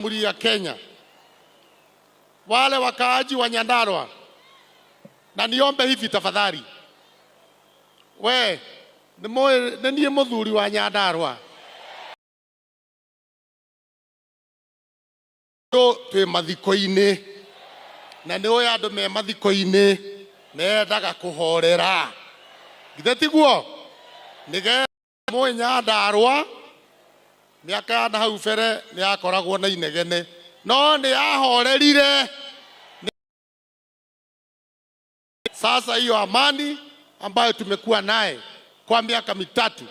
Jamhuri ya Kenya, wale wakaaji wa Nyandarua, na niombe hivi tafadhali, we niye muthuri wa Nyandarua, twi mathiko-ini na ni oya andu me mathiko-ini mendaga kuhorera githe tiguo nige mwe Nyandarua miaka ya hau bere ni akoragwo na inegene no ni ahorerire. Sasa hiyo amani ambayo tumekuwa naye kwa miaka mitatu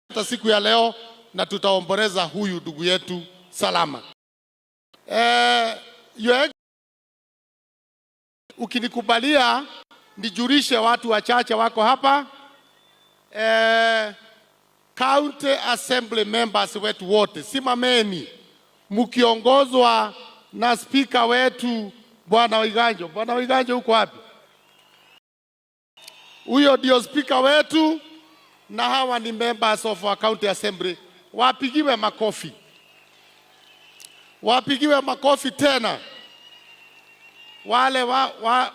hata siku ya leo, na tutaomboleza huyu ndugu yetu salama. Ukinikubalia nijulishe watu wachache wako hapa. County Assembly members wetu wote simameni mkiongozwa na speaker wetu Bwana Waiganjo. Bwana Waiganjo uko wapi? Huyo ndio speaker wetu, na hawa ni members of our County Assembly. Wapigiwe makofi. Wapigiwe makofi tena. Wale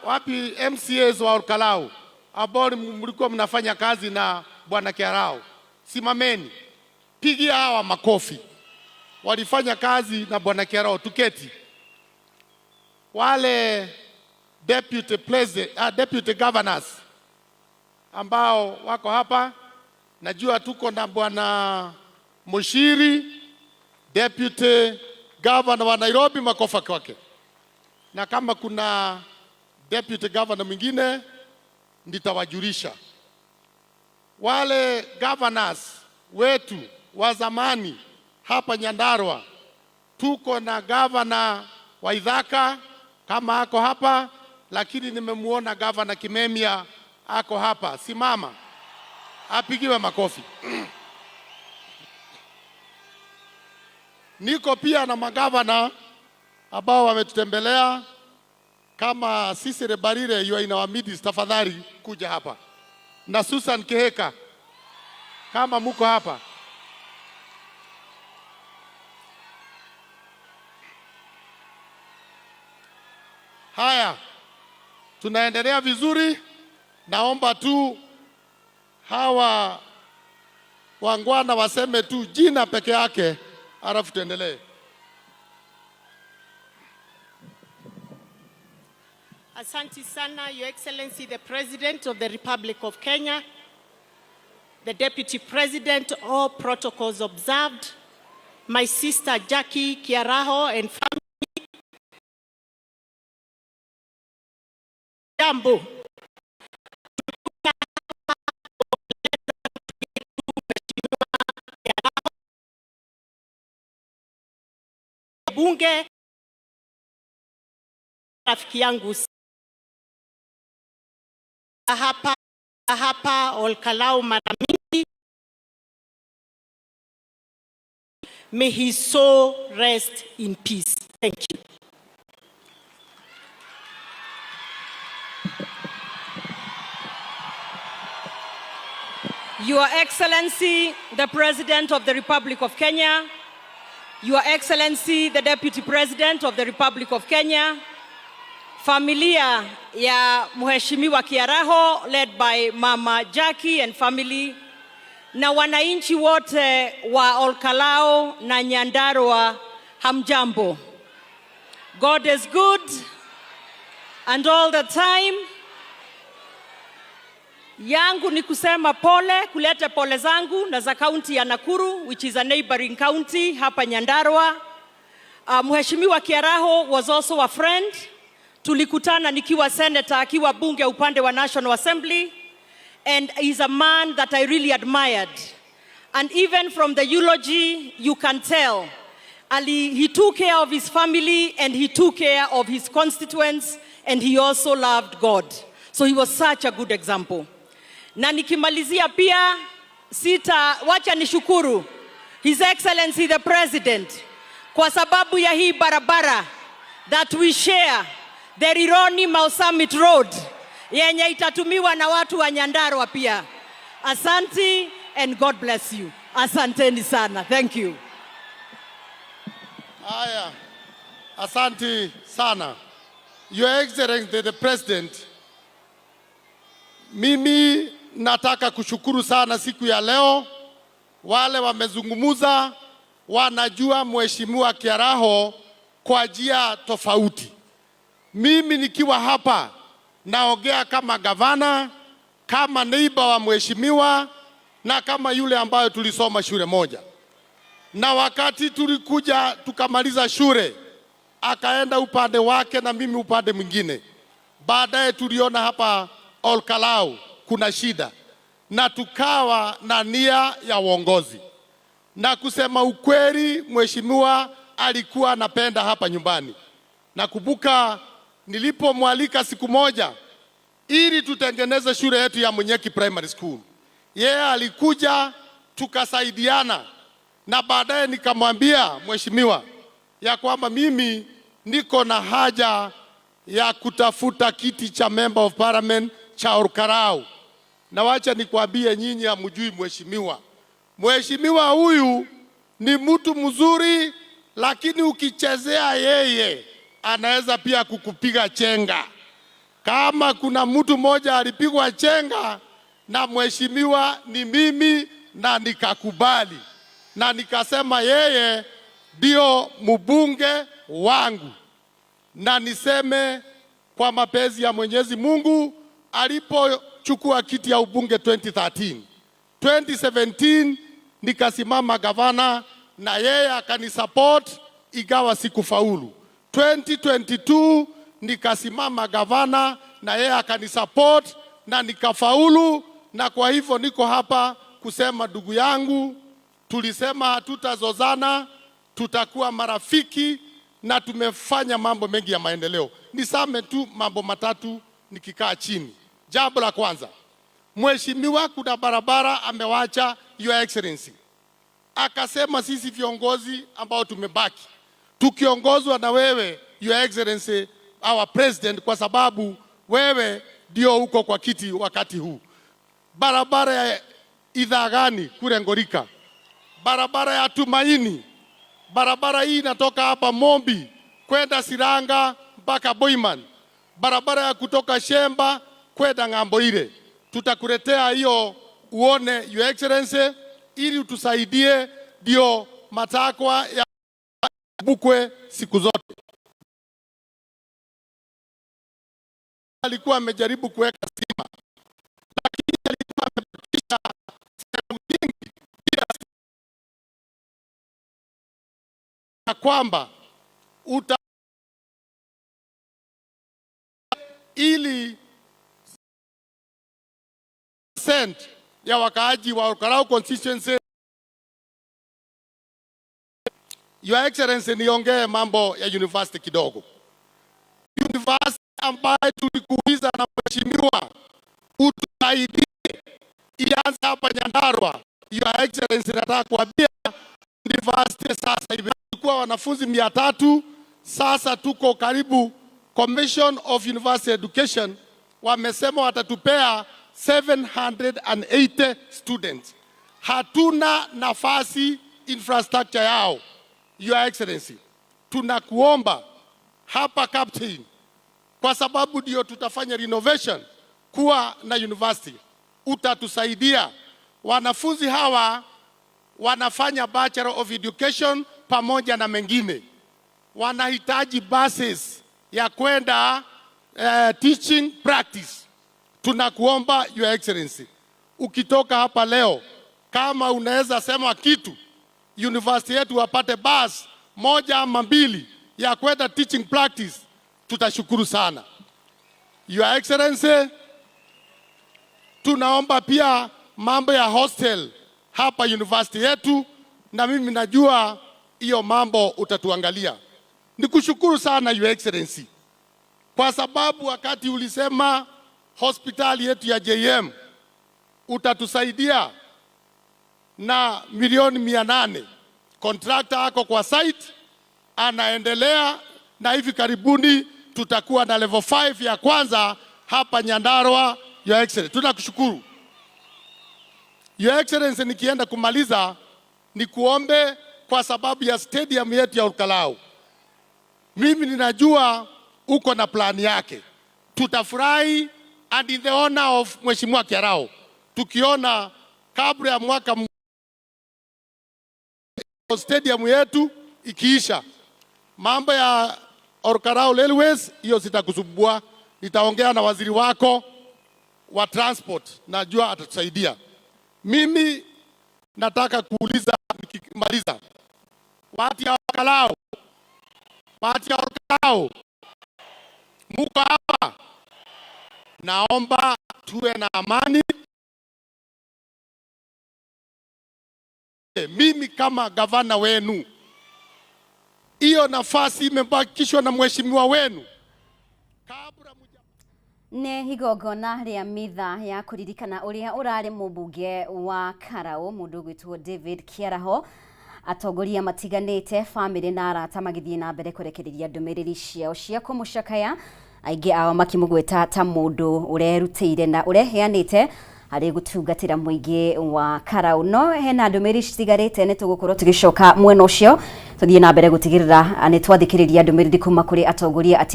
wapi MCAs wa Olkalau ambao mlikuwa mnafanya kazi na Bwana Kiarao, simameni pigia hawa makofi. Walifanya kazi na Bwana Kiarao. Tuketi. Wale deputy governors ambao wako hapa, najua tuko na Bwana Mushiri, deputy governor wa Nairobi, makofi kwake. Na kama kuna deputy governor mwingine nitawajulisha. Wale governors wetu wa zamani hapa Nyandarua, tuko na governor wa Ithaka kama ako hapa, lakini nimemuona governor Kimemia ako hapa. Simama apigiwe makofi. Niko pia na magavana ambao wametutembelea kama Sisire Barire, you are in our midst, tafadhali kuja hapa, na Susan Keheka kama muko hapa. Haya, tunaendelea vizuri. Naomba tu hawa wangwana waseme tu jina peke yake, alafu tuendelee. Asante sana, Your Excellency the President of the Republic of Kenya, the Deputy President, all protocols observed, my sister Jackie Kiaraho and family. Jambo. Bunge rafiki yangu hapa Olkalau mara mingi. May his soul rest in peace. Thank you. Your Excellency, the President of the Republic of Kenya, Your Excellency, the Deputy President of the Republic of Kenya, familia ya Mheshimiwa Kiaraho led by Mama Jackie and family, na wananchi wote wa Olkalau na Nyandarua, hamjambo. God is good and all the time. Yangu ni kusema pole, kuleta pole zangu na za county ya Nakuru, which is a neighboring county hapa Nyandarua. Mheshimiwa Kiaraho was also a friend. Tulikutana nikiwa senator, akiwa bunge upande wa National Assembly, and he's a man that I really admired. And even from the eulogy, you can tell he took care of his family and he took care of his constituents, and he also loved God. So he was such a good example. Na nikimalizia pia wacha nishukuru His Excellency the President kwa sababu ya hii barabara that we share, the Rironi Mau Summit Road, yenye itatumiwa na watu wa Nyandarua pia. Asante and God bless you. Asanteni sana. Thank you. Haya, asante sana. Your Excellency the President, mimi nataka kushukuru sana siku ya leo. Wale wamezungumuza wanajua Mheshimiwa Kiaraho kwa njia tofauti. Mimi nikiwa hapa naongea kama gavana, kama neighbor wa mheshimiwa na kama yule ambayo tulisoma shule moja. Na wakati tulikuja tukamaliza shule, akaenda upande wake na mimi upande mwingine. Baadaye tuliona hapa Olkalau kuna shida na tukawa na nia ya uongozi. Na kusema ukweli, mheshimiwa alikuwa anapenda hapa nyumbani. Nakumbuka nilipomwalika siku moja ili tutengeneze shule yetu ya Munyeki Primary School. Yeye alikuja tukasaidiana, na baadaye nikamwambia mheshimiwa ya kwamba mimi niko na haja ya kutafuta kiti cha Member of Parliament cha Olkalau. Na wacha nikwambie nyinyi hamjui mheshimiwa. Mheshimiwa huyu ni mtu mzuri, lakini ukichezea yeye anaweza pia kukupiga chenga. Kama kuna mtu mmoja alipigwa chenga na mheshimiwa ni mimi, na nikakubali na nikasema yeye ndio mbunge wangu. Na niseme kwa mapenzi ya Mwenyezi Mungu, alipochukua kiti ya ubunge 2017 nikasimama gavana na yeye akanisupport, igawa sikufaulu. 2022 nikasimama gavana na yeye akanisupport na nikafaulu. Na kwa hivyo niko hapa kusema ndugu yangu, tulisema hatutazozana, tutakuwa marafiki na tumefanya mambo mengi ya maendeleo. Nisame tu mambo matatu nikikaa chini. Jambo la kwanza, mheshimiwa kuna barabara amewacha Your Excellency. Akasema sisi viongozi ambao tumebaki tukiongozwa na wewe Your Excellency our President, kwa sababu wewe ndio uko kwa kiti wakati huu. Barabara ya Idhagani kule Ngorika, barabara ya Tumaini, barabara hii inatoka hapa Mombi kwenda Siranga mpaka Boiman, barabara ya kutoka Shemba kwenda ng'ambo ile. Tutakuletea hiyo uone Your Excellency, ili utusaidie ndio matakwa ya Bukwe siku zote. Alikuwa amejaribu kuweka stima, lakini alikuwa amebakisha sehemu nyingi bila na kwamba ili ya wakaaji wa Olkalau constituency. Your Excellency, niongee mambo ya university kidogo. University ambayo tulikuuliza na mheshimiwa utusaidie ianze hapa Nyandarua. Your Excellency, nataka kuambia university sasa hivi tulikuwa wanafunzi 300, sasa tuko karibu. Commission of University Education wamesema watatupea 780 students. Hatuna nafasi infrastructure yao. Your Excellency, tunakuomba hapa Captain, kwa sababu ndio tutafanya renovation kuwa na university, utatusaidia. Wanafunzi hawa wanafanya Bachelor of Education pamoja na mengine, wanahitaji buses ya kwenda teaching practice. Tunakuomba Your Excellency, ukitoka hapa leo, kama unaweza sema kitu university yetu wapate bus moja ama mbili ya kwenda teaching practice, tutashukuru sana. Your Excellency, tunaomba pia mambo ya hostel hapa university yetu, na mimi najua hiyo mambo utatuangalia. Nikushukuru sana Your Excellency, kwa sababu wakati ulisema hospitali yetu ya JM utatusaidia na milioni 800. Contractor ako kwa site anaendelea, na hivi karibuni tutakuwa na level 5 ya kwanza hapa Nyandarua. Your Excellency, tunakushukuru. Your Excellency, nikienda kumaliza nikuombe kwa sababu ya stadium yetu ya Olkalau. Mimi ninajua uko na plani yake. Tutafurahi and in the honor of Mheshimiwa Kiarao, tukiona kabla ya mwaka stadium yetu ikiisha, mambo ya Olkalau Railways hiyo sitakusumbua. Nitaongea na waziri wako wa transport, najua atatusaidia. Mimi nataka kuuliza nikimaliza, watu ya Olkalau, muko hapa? Naomba tuwe na amani. Mimi kama gavana wenu, hiyo nafasi imebakishwa na mheshimiwa wenu. Nĩ igongona rĩa mitha ya kũririkana ũrĩa ũrarĩ mũmbunge wa Karau, mũndũ ũgwĩtwo David Kiaraho. Atongoria matiganĩte, bamĩrĩ na arata magĩthiĩ na mbere kũrekereria ndũmĩrĩri ciao cia kũmũcakaya, aingĩ ao makĩmũgweta ta mũndũ ũrerutĩire na ũreheanĩte harĩ gũtungatĩra mũingĩ wa Karau. No hena ndũmĩrĩri citigarĩte, nĩ tũgũkorwo tũgĩcoka mwena ũcio tũthiĩ na mbere gũtigĩrĩra nĩ twathikĩrĩria ndũmĩrĩri kuma kũrĩ atongoria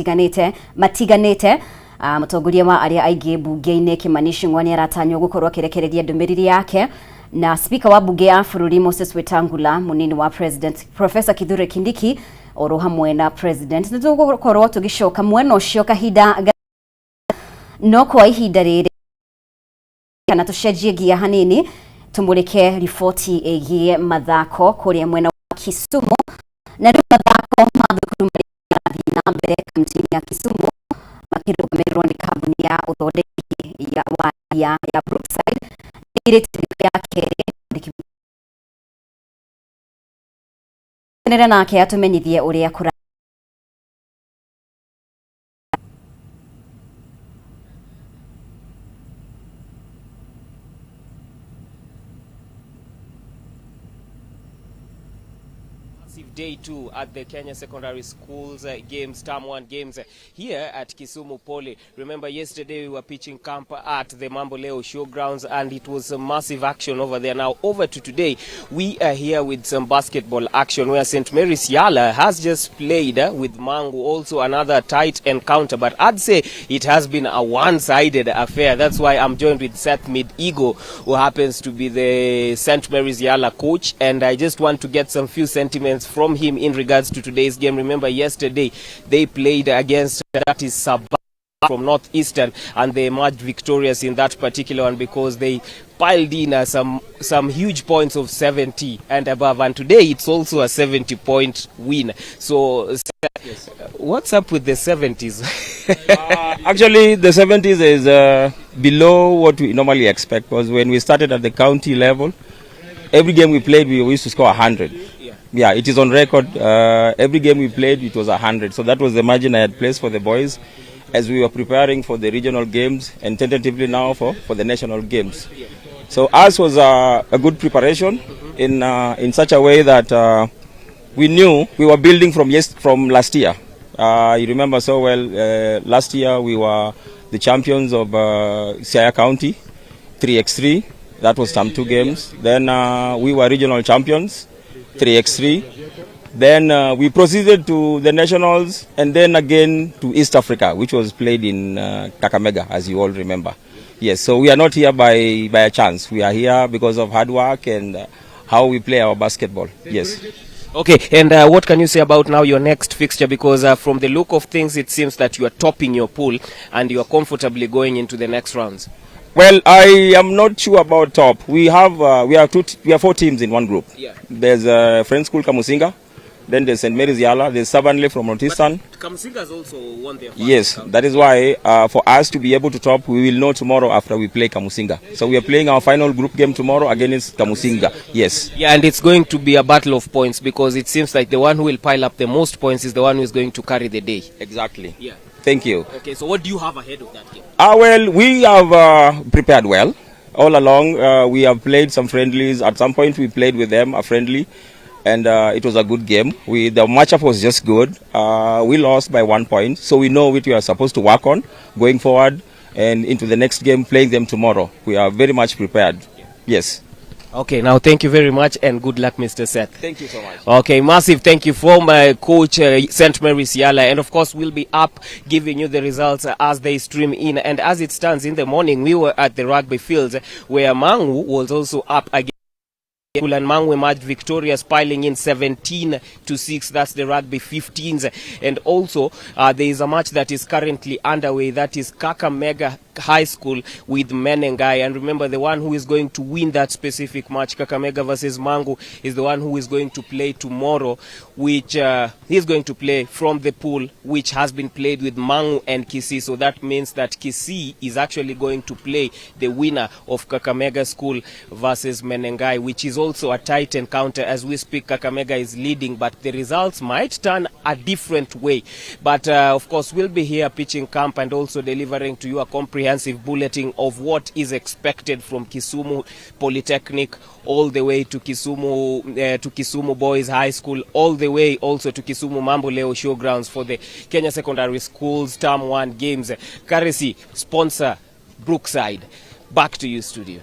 matiganĩte. Mũtongoria wa arĩa aingĩ bunge-inĩ Kimani Ichung'wa nĩ aratanywo gũkorwo akĩrekereria ndũmĩrĩri yake, na speaker wa bunge ya bũrũri Moses Wetangula, mũnini wa president Professor Kithure Kindiki, oro hamwe na president. Nĩ tũgũkorwo tũgĩcoka mwena ũcio kahinda, no kwa ihinda rĩrĩ kana tũcenjie gia hanini tumũrĩke riboti ĩgiĩ mathako kũrĩa mwena wa Kisumu. Na rĩu mathako ma thukuru marathiĩ na mbere kaunti-inĩ ya Kisumu makĩrũgamĩrĩrwo nĩ kambuni ya ũthondeki ya Brookside. Ĩrĩte ya kerĩ nĩrĩ nake atũmenyithie ũrĩa kũra. Day 2 at the Kenya Secondary Schools games, Term 1 games here at Kisumu Poly. Remember, yesterday we were pitching camp at the Mamboleo Showgrounds and it was a massive action over there. Now over to today, we are here with some basketball action where St. Mary's Yala has just played with Mangu, also another tight encounter, but I'd say it has been a one-sided affair. That's why I'm joined with Seth Mid-Ego, who happens to be the St. Mary's Yala coach, and I just want to get some few sentiments from him in regards to today's game. Remember, yesterday they played against, that is Sabah from Northeastern, and they emerged victorious in that particular one because they piled in some huge points of 70 and above, and today it's also a 70-point win. So yes. What's up with the 70s? Actually, the 70s is below what we normally expect, because when we started at the county level, every game we played we used to score 100. Yeah, it is on record. Every game we played, it was 100. So that was the margin I had placed for the boys as we were preparing for the regional games and tentatively now for the national games. So ours was a good preparation in such a way that we knew we were building from last year. You remember so well, last year we were the champions of Siaya County, 3x3. That was Term 2 games. Then we were regional champions, 3x3. Then we proceeded to the nationals and then again to East Africa, which was played in Kakamega, as you all remember. Yes, so we are not here by a chance. We are here because of hard work and how we play our basketball. Yes. Okay, and what can you say about now your next fixture? Because from the look of things, it seems that you are topping your pool and you are comfortably going into the next rounds. Well, I am not sure about top. We have 4 teams in one group. Yeah. There's Friends School Kamusinga, then there's St. Mary's Yala, there's Sabanle from Northeastern. Kamusinga has also won their first. Yes, that is why for us to be able to top, we will know tomorrow after we play Kamusinga. So we are playing our final group game tomorrow against Kamusinga. Yes. Yeah, and it's going to be a battle of points because it seems like the one who will pile up the most points is the one who is going to carry the day. Exactly. Yeah. Thank you. Okay, so what do you have ahead of that game? Well, we have prepared well. All along, we have played some friendlies. At some point, we played with them, a friendly, and it was a good game. The matchup was just good. We lost by 1 point, so we know what we are supposed to work on going forward and into the next game, playing them tomorrow. We are very much prepared. Yes. Okay, now thank you very much and good luck, Mr. Seth. Thank you so much. Okay, massive thank you from my coach, St. Mary's Yala. And of course, we'll be up giving you the results as they stream in. And as it stands in the morning, we were at the rugby fields where Mangu was also up again. And Mangu emerged victorious, piling in 17-6. That's the rugby 15s. And also, there is a match that is currently underway. That is Kakamega High School with Menengai. And remember, the one who is going to win that specific match, Kakamega versus Mangu, is the one who is going to play tomorrow, which he is going to play from the pool which has been played with Mangu and Kisii. So that means that Kisii is actually going to play the winner of Kakamega School versus Menengai, which is also a tight encounter. As we speak, Kakamega is leading, but the results might turn a different way. But of course, we'll be here pitching camp and also delivering to you a comprehensive bulletin of what is expected from Kisumu Polytechnic all the way to Kisumu Boys High School, all the way also to Kisumu Mambo Leo Showgrounds for the Kenya Secondary Schools Term 1 games. Courtesy sponsor Brookside. Back to you, studio.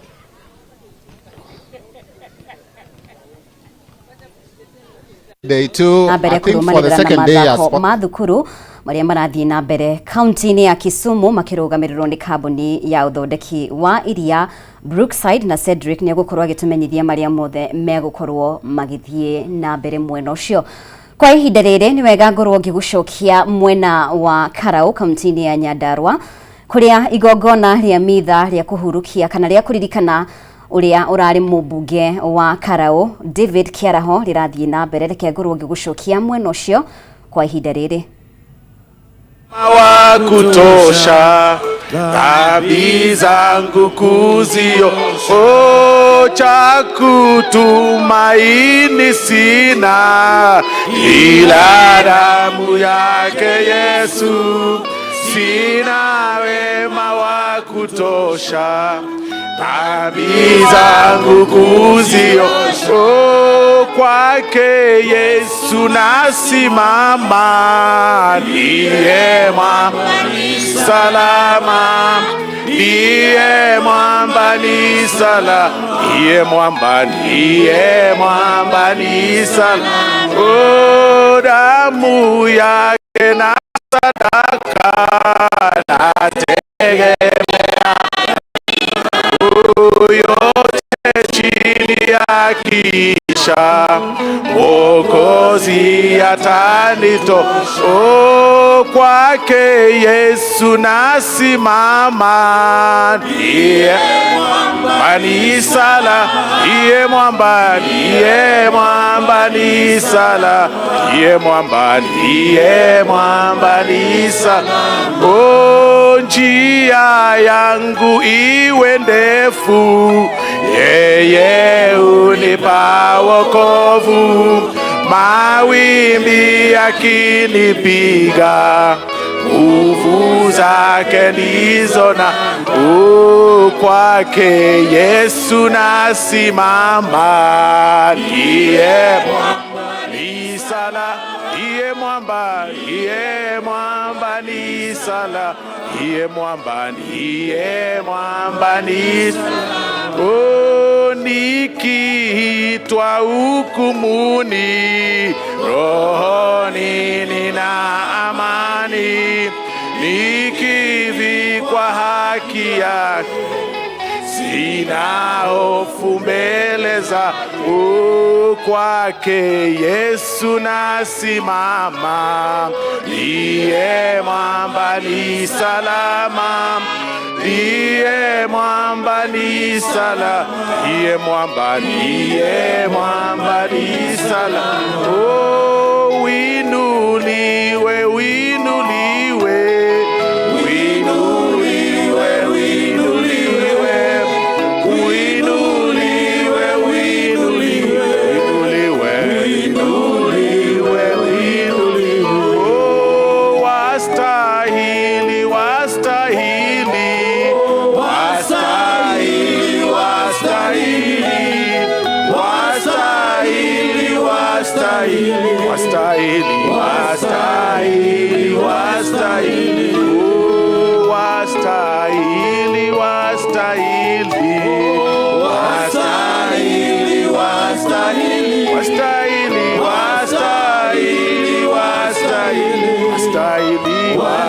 Day 2, na mbere I think for the kurumanirira second na day mathako ma thukuru maria marathie na mbere kaunti-ini ya Kisumu makirugamirwo ni kambuni ya uthondeki wa iria Brookside, na Cedric ni gukorwo agitumenyithia maria mothe megukorwo magithie na mbere mwena ucio. Kwa ihinda riri ni wega ngorwo ngigucokia mwena wa Karau kaunti-ini ya Nyandarua kuria igongona ria mitha ria kuhurukia kana ria kuririkana uria urari mubunge wa Karau David Kiaraho rirathie na mbere. Reke ngorwo ngigucokia mwena ucio kwa ihinda riri. Wa kutosha dhambi zangu kuzio cha kutumaini sina ila damu yake Yesu, sina wema wa kutosha dhambi zangu kuzio kwake Yesu nasimama, ndiye mwamba salama, ndiye mwamba ni salama, ndiye mwamba ni salama, damu yake na sadaka nategemea yote chini ya kisha Mwokozi atanitosha, kwake Yesu nasimama, ndiye mwamba ni salama, ndiye mwamba ni salama, ndiye mwamba ni salama, njia yangu iwe ndefu, yeye unipa wokovu, mawimbi yakinipiga, nguvu zake ndizo na kwake Yesu nasimama, ndiye mwamba ni salama, ndiye mwamba ni salama, ndiye mwamba ni salama, nikiitwa hukumuni, rohoni nina amani, nikivikwa haki yake, sina hofu mbele za kwake Yesu nasimama, ndiye mwamba ni salama, ndiye mwamba ni salama, ndiye mwamba ni salama, winuliwe, winuliwe, winuliwe, winuliwe, winuliwe, winuliwe, winuliwe, winuliwe, wastahili, wastahili, wastahili, wastahili, wastahili, wastahili,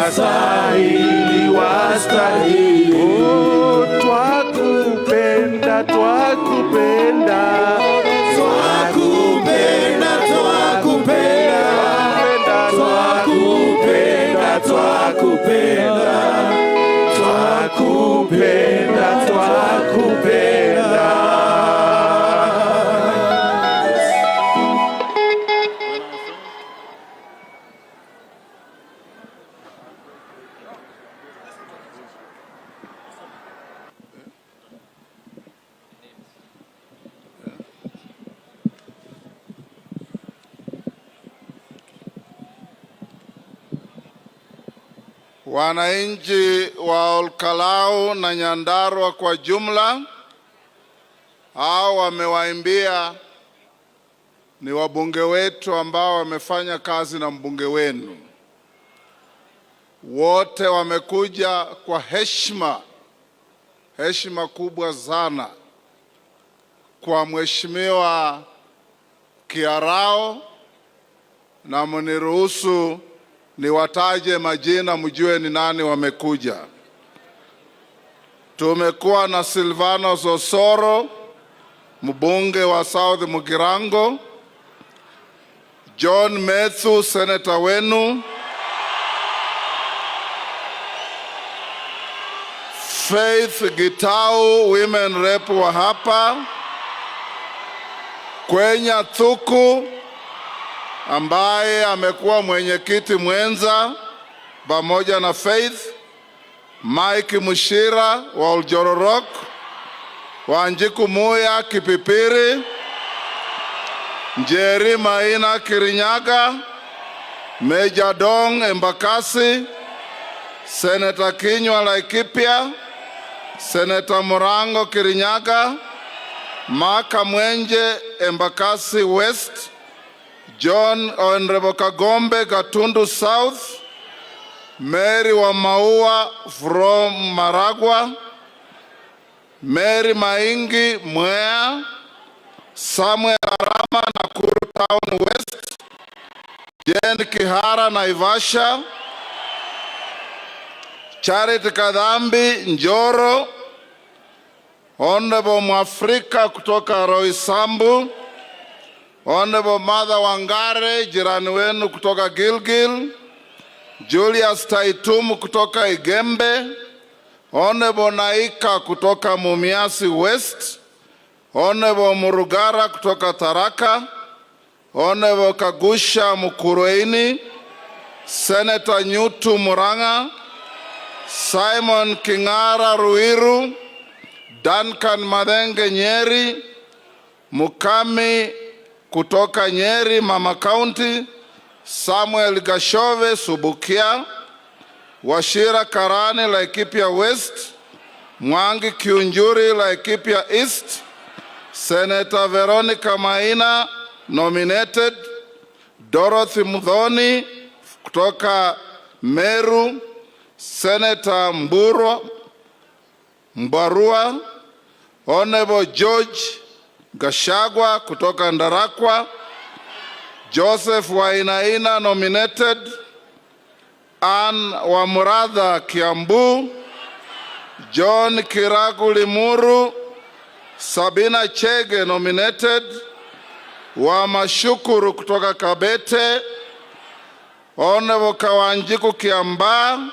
wastahili, wastahili. Oh, twakupenda, twakupenda. Twakupenda, twakupenda. Twakupenda, twakupenda. Twakupenda, twakupenda. Wananchi wa Olkalau na Nyandarua kwa jumla, hao wamewaimbia ni wabunge wetu ambao wamefanya kazi na mbunge wenu. Wote wamekuja kwa heshima kubwa sana kwa Mheshimiwa Kiarao, na mniruhusu niwataje majina mjue ni nani wamekuja. Tumekuwa na Silvanus Osoro, mbunge wa South Mugirango, John Methu, senator wenu, Faith Gitau, women rep wa hapa, Kwenya Thuku ambaye amekuwa mwenyekiti mwenza pamoja na Faith, Mike Mushira wa Oljororok, Wanjiku Muya Kipipiri, Njeri Maina Kirinyaga, Meja Dong Embakasi, Senator Kinyua Laikipia, Senator Murango Kirinyaga, Maka Mwenje Embakasi West, John Honorable Kagombe Gatundu South, Mary Wamaua from Maragua, Mary Maingi Mwea, Samuel Arama Nakuru Town West, Jen Kihara Naivasha, Charity Kadhambi Njoro, Honorable Mwafrika kutoka Roysambu, Honorable Mother Wangare jirani wenu kutoka Gilgil, Julius Taitumu kutoka Igembe, Honorable Naika kutoka Mumiasi West, Honorable Murugara kutoka Tharaka, Honorable Kagusha Mukurueini, Senator Nyutu Muranga, Simon Kingara Ruiru, Duncan Madenge Nyeri, Mukami kutoka Nyeri Mama County, Samuel Gashove Subukia, Washira Karani Laikipia West, Mwangi Kiunjuri Laikipia East, Senator Veronica Maina nominated, Dorothy Mudhoni kutoka Meru, Senator Mbarua, Honorable George Gashagwa kutoka Ndarakwa, Joseph Wainaina nominated, Ann Wamuradha Kiambu, John Kiragu Limuru, Sabina Chege nominated, Wamashukuru kutoka Kabete, Honorable Kawanjiku Kiamba,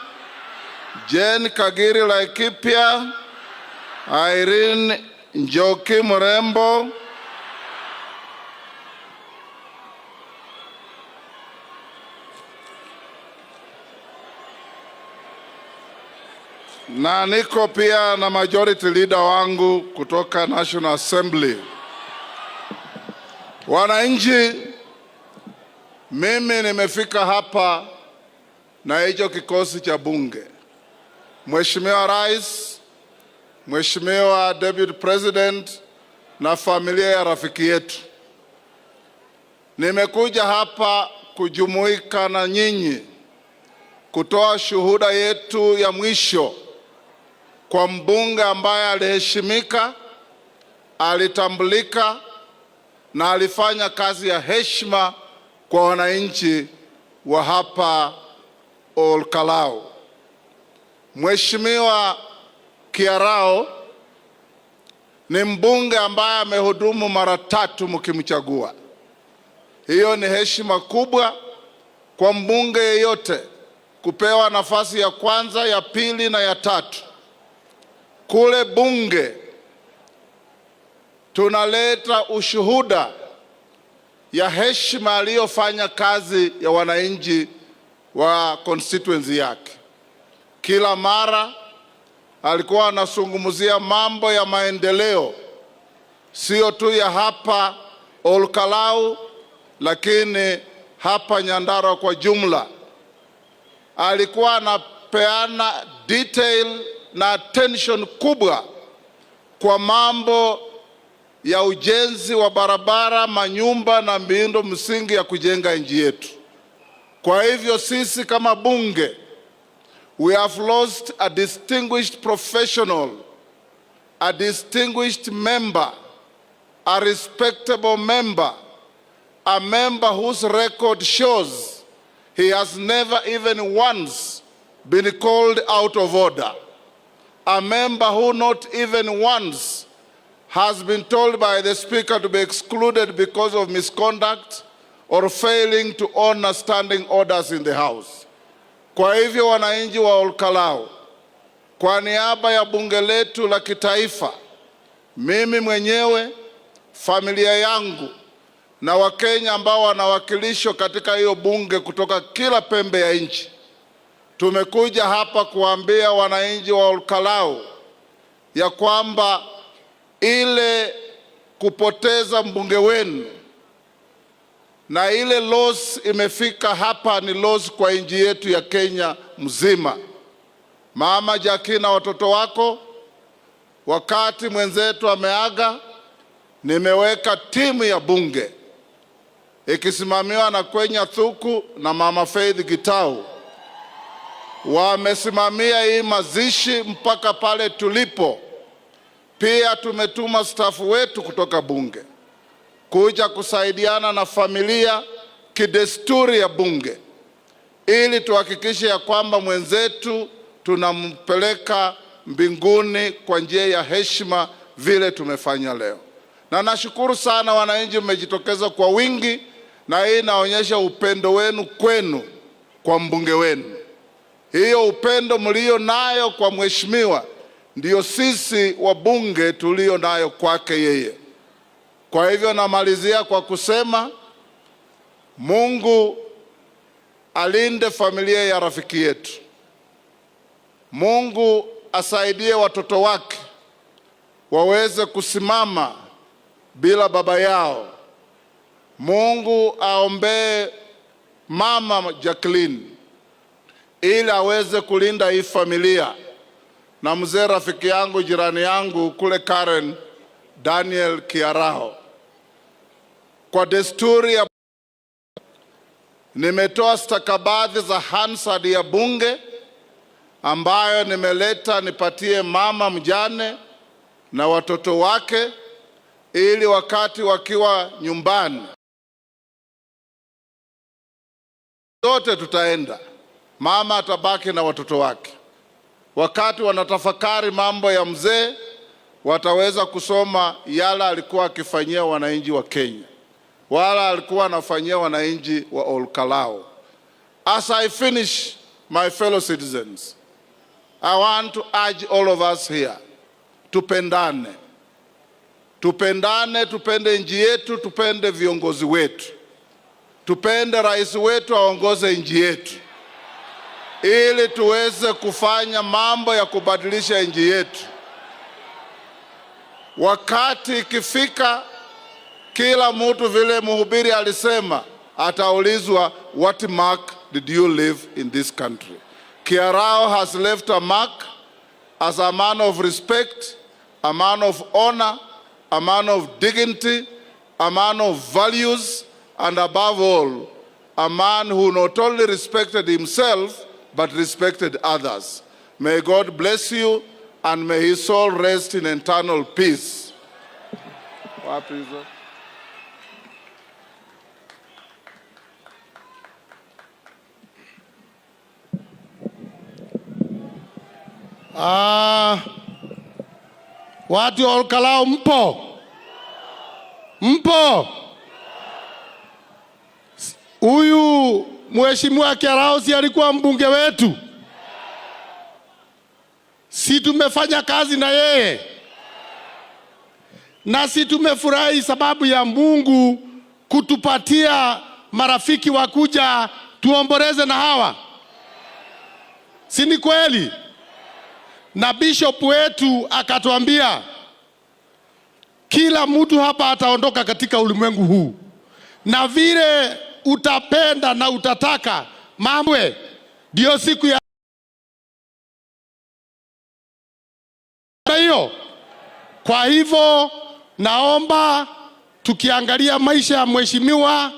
Jane Kagiri Laikipia, Irene Njoki Murembo, na niko pia na majority leader wangu kutoka National Assembly. Wananchi, mimi nimefika hapa na hicho kikosi cha bunge. Mheshimiwa Rais, Mheshimiwa Deputy President na familia ya rafiki yetu. Nimekuja hapa kujumuika na nyinyi kutoa shuhuda yetu ya mwisho kwa mbunge ambaye aliheshimika, alitambulika na alifanya kazi ya heshima kwa wananchi wa hapa Olkalau. Mheshimiwa Kiarao ni mbunge ambaye amehudumu mara 3 mkimchagua. Hiyo ni heshima kubwa kwa mbunge yeyote kupewa nafasi ya kwanza, ya pili na ya 3. Kule bunge tunaleta ushuhuda ya heshima aliyofanya kazi ya wananchi wa constituency yake. Kila mara alikuwa anazungumzia mambo ya maendeleo, sio tu ya hapa Olkalau, lakini hapa Nyandarua kwa jumla. Alikuwa anapeana detail na attention kubwa kwa mambo ya ujenzi wa barabara, manyumba na miundo msingi ya kujenga nchi yetu. Kwa hivyo sisi kama bunge, we have lost a distinguished professional, a distinguished member, a respectable member, a member whose record shows he has never even once been called out of order, a member who not even once has been told by the Speaker to be excluded because of misconduct or failing to honor standing orders in the House. Kwa hivyo wananchi wa Olkalau, kwa niaba ya bunge letu la kitaifa, mimi mwenyewe, familia yangu na Wakenya ambao wanawakilishwa katika hiyo bunge kutoka kila pembe ya nchi, tumekuja hapa kuambia wananchi wa Olkalau ya kwamba ile kupoteza mbunge wenu na ile loss imefika hapa ni loss kwa nchi yetu ya Kenya mzima. Mama Jackie na watoto wako, wakati mwenzetu ameaga, nimeweka timu ya bunge ikisimamiwa na Kwenya Thuku na Mama Faith Gitau. Wamesimamia hii mazishi mpaka pale tulipo. Pia tumetuma stafu wetu kutoka bunge kuja kusaidiana na familia kidesturi ya bunge, ili tuhakikishe ya kwamba mwenzetu tunampeleka mbinguni kwa njia ya heshima vile tumefanya leo. Na nashukuru sana wananchi, mmejitokeza kwa wingi, na hii inaonyesha upendo wenu kwenu kwa mbunge wenu. Hiyo upendo mlio nayo kwa mheshimiwa ndio sisi wabunge tulio nayo kwake yeye. Kwa hivyo namalizia kwa kusema Mungu alinde familia ya rafiki yetu. Mungu asaidie watoto wake waweze kusimama bila baba yao. Mungu aombee Mama Jacqueline ili aweze kulinda hii familia, na mzee rafiki yangu, jirani yangu kule Karen, Daniel Kiarao. Kwa desturi ya nimetoa stakabadhi za Hansard ya bunge ambayo nimeleta nipatie mama mjane na watoto wake, ili wakati wakiwa nyumbani zote tutaenda, mama atabaki na watoto wake. Wakati wanatafakari mambo ya mzee, wataweza kusoma yala alikuwa akifanyia wananchi wa Kenya, wala alikuwa anafanyia wananchi wa Olkalau. As I finish, my fellow citizens, I want to urge all of us here, tupendane. Tupendane, tupende nchi yetu, tupende viongozi wetu. Tupende rais wetu aongoze nchi yetu, ili tuweze kufanya mambo ya kubadilisha nchi yetu. Wakati ikifika, kila mtu vile mhubiri alisema ataulizwa, what mark did you leave in this country? Kiarao has left a mark as a man of respect, a man of honor, a man of dignity, a man of values, and above all, a man who not only respected himself but respected others. May God bless you, and may his soul rest in eternal peace. Watu wa Olkalau mpo? Mpo? Huyu Mheshimiwa Kiarao si alikuwa mbunge wetu? Si tumefanya kazi na yeye? Na si tumefurahi sababu ya Mungu kutupatia marafiki wakuja tuomboleze na hawa? Si ni kweli? Na bishop wetu akatuambia kila mtu hapa ataondoka katika ulimwengu huu, na vile utapenda na utataka mambo ndio siku ya hiyo. Kwa hivyo naomba tukiangalia maisha ya mheshimiwa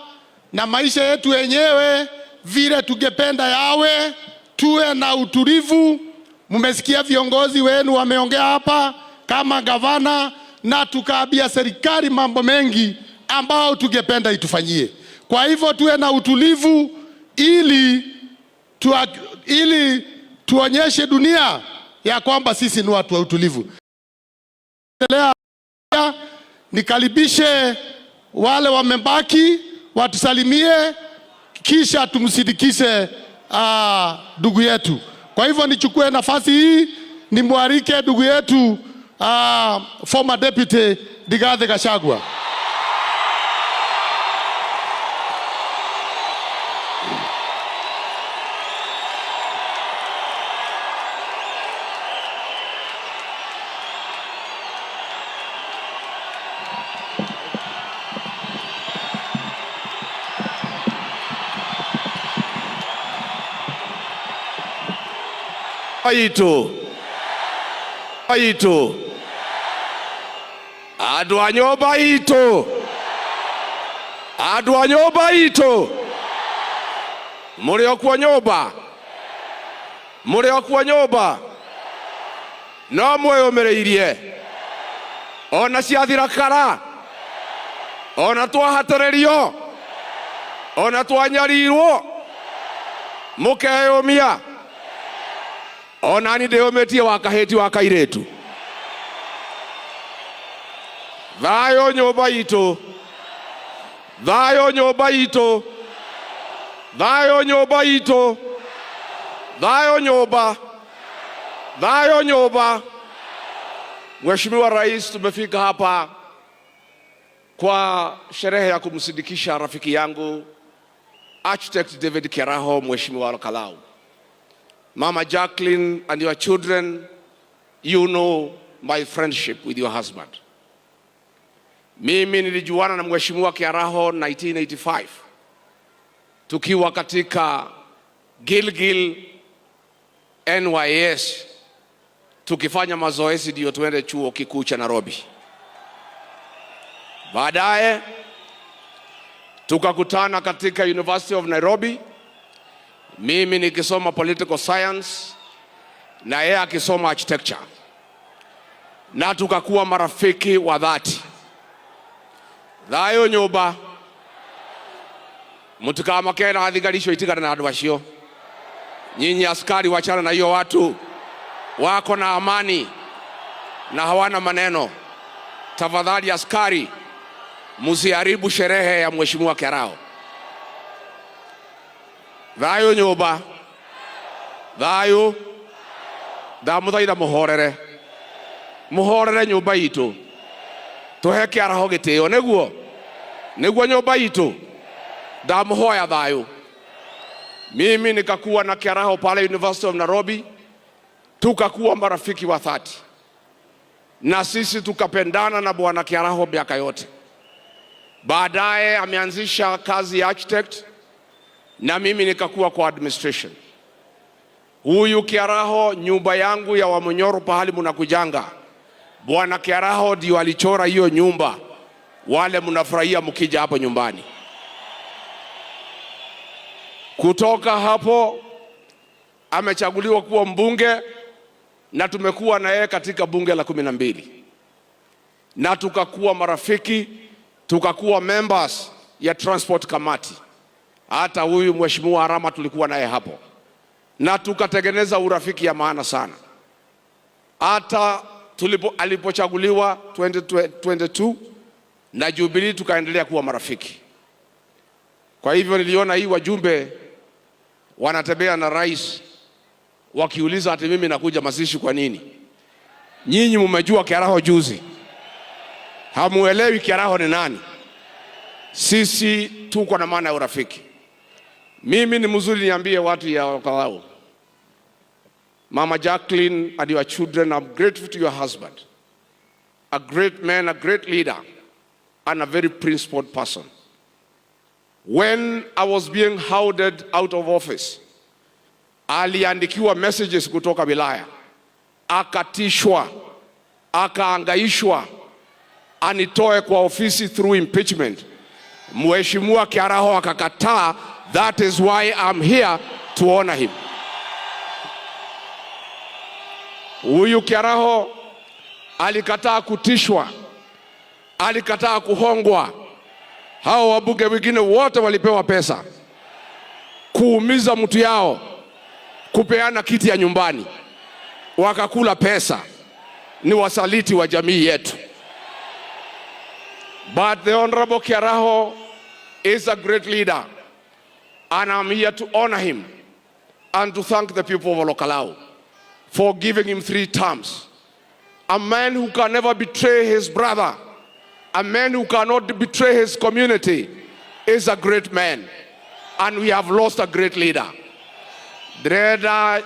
na maisha yetu wenyewe vile tungependa yawe, tuwe na utulivu. Mmesikia viongozi wenu wameongea hapa kama gavana, na tukaambia serikali mambo mengi ambao tungependa itufanyie. Kwa hivyo tuwe na utulivu ili tuonyeshe dunia ya kwamba sisi ni watu wa utulivu. Nikaribishe wale wamebaki watusalimie, kisha tumsindikishe ndugu yetu. Kwa hivyo nichukue nafasi hii nimwalike ndugu yetu former deputy Rigathi Gachagua. Aitu Andu a nyumba itu, andu a nyumba itu, muri okuo nyumba, muri okuo nyumba, no mwiyumireirie, ona ciathira kara, ona twahatĩrĩrio, ona twanyarirwo, mukeyumia, ona ni ndĩyũmĩtie wa kahĩti wa kairĩtu. Thayo nyumba itu, thayo nyumba itu, thayo nyumba itu, thayo nyumba, thayo nyumba. Mheshimiwa Rais, tumefika hapa kwa sherehe ya kumsindikisha rafiki yangu Architect David Kiaraho, Mheshimiwa Olkalau. Mama Jacqueline and your children, you know my friendship with your husband. Mimi nilijuana na Mheshimiwa Kiaraho 1985 tukiwa katika Gilgil NYS tukifanya mazoezi ndio tuende chuo kikuu cha Nairobi. Baadaye tukakutana katika University of Nairobi, mimi nikisoma political science na yeye akisoma architecture, na tukakuwa marafiki wa dhati. Thayo nyumba, mutukamake na athigarisho itigana na andu acio. Nyinyi askari wachana na hiyo watu wako na amani na hawana maneno. Tafadhali askari, musiharibu sherehe ya Mheshimiwa Kiaraho. Thayo nyumba, thayo, ndamuthaitha muhorere, muhorere nyumba itu, tuhe Kiaraho gitio, niguo nyumba itu, ndamuhoya thayo. Mimi nikakuwa na Kiaraho pale University of Nairobi, tukakuwa marafiki wa dhati, na sisi tukapendana na bwana Kiaraho miaka yote. Baadaye ameanzisha kazi ya architect na mimi nikakuwa kwa administration. Huyu Kiaraho, nyumba yangu ya Wamunyoro pahali munakujanga, bwana Kiaraho ndio alichora hiyo nyumba, wale munafurahia mkija hapo nyumbani. Kutoka hapo amechaguliwa kuwa mbunge na tumekuwa na yeye katika bunge la 12, na tukakuwa marafiki, tukakuwa members ya transport committee. Hata huyu Mheshimiwa Arama tulikuwa naye hapo, na tukatengeneza urafiki ya maana sana. hata alipochaguliwa 2022 na Jubilee tukaendelea kuwa marafiki. Kwa hivyo niliona hii wajumbe wanatembea na rais wakiuliza ati mimi nakuja mazishi kwa nini? Nyinyi mmejua Kiaraho juzi. Hamuelewi Kiaraho ni nani. Sisi tuko na maana ya urafiki. Mimi ni mzuri niambie watu ya Olkalau. Mama Jacqueline and your children, I'm grateful to your husband. A great man, a great leader, and a very principled person. When I was being hounded out of office, aliandikiwa messages kutoka wilaya, akatishwa, akaangaishwa, anitoe kwa ofisi through impeachment. Mheshimiwa Kiaraho akakataa. That is why I'm here to honor him. Huyu Kiaraho alikataa kutishwa, alikataa kuhongwa. Hao wabunge wengine wote walipewa pesa kuumiza mtu yao, kupeana kiti ya nyumbani, wakakula pesa. Ni wasaliti wa jamii yetu. But the Honorable Kiaraho is a great leader, and I'm here to honor him and to thank the people of Olkalau for giving him 3 terms. A man who can never betray his brother, a man who cannot betray his community, is a great man, and we have lost a great leader. Dreda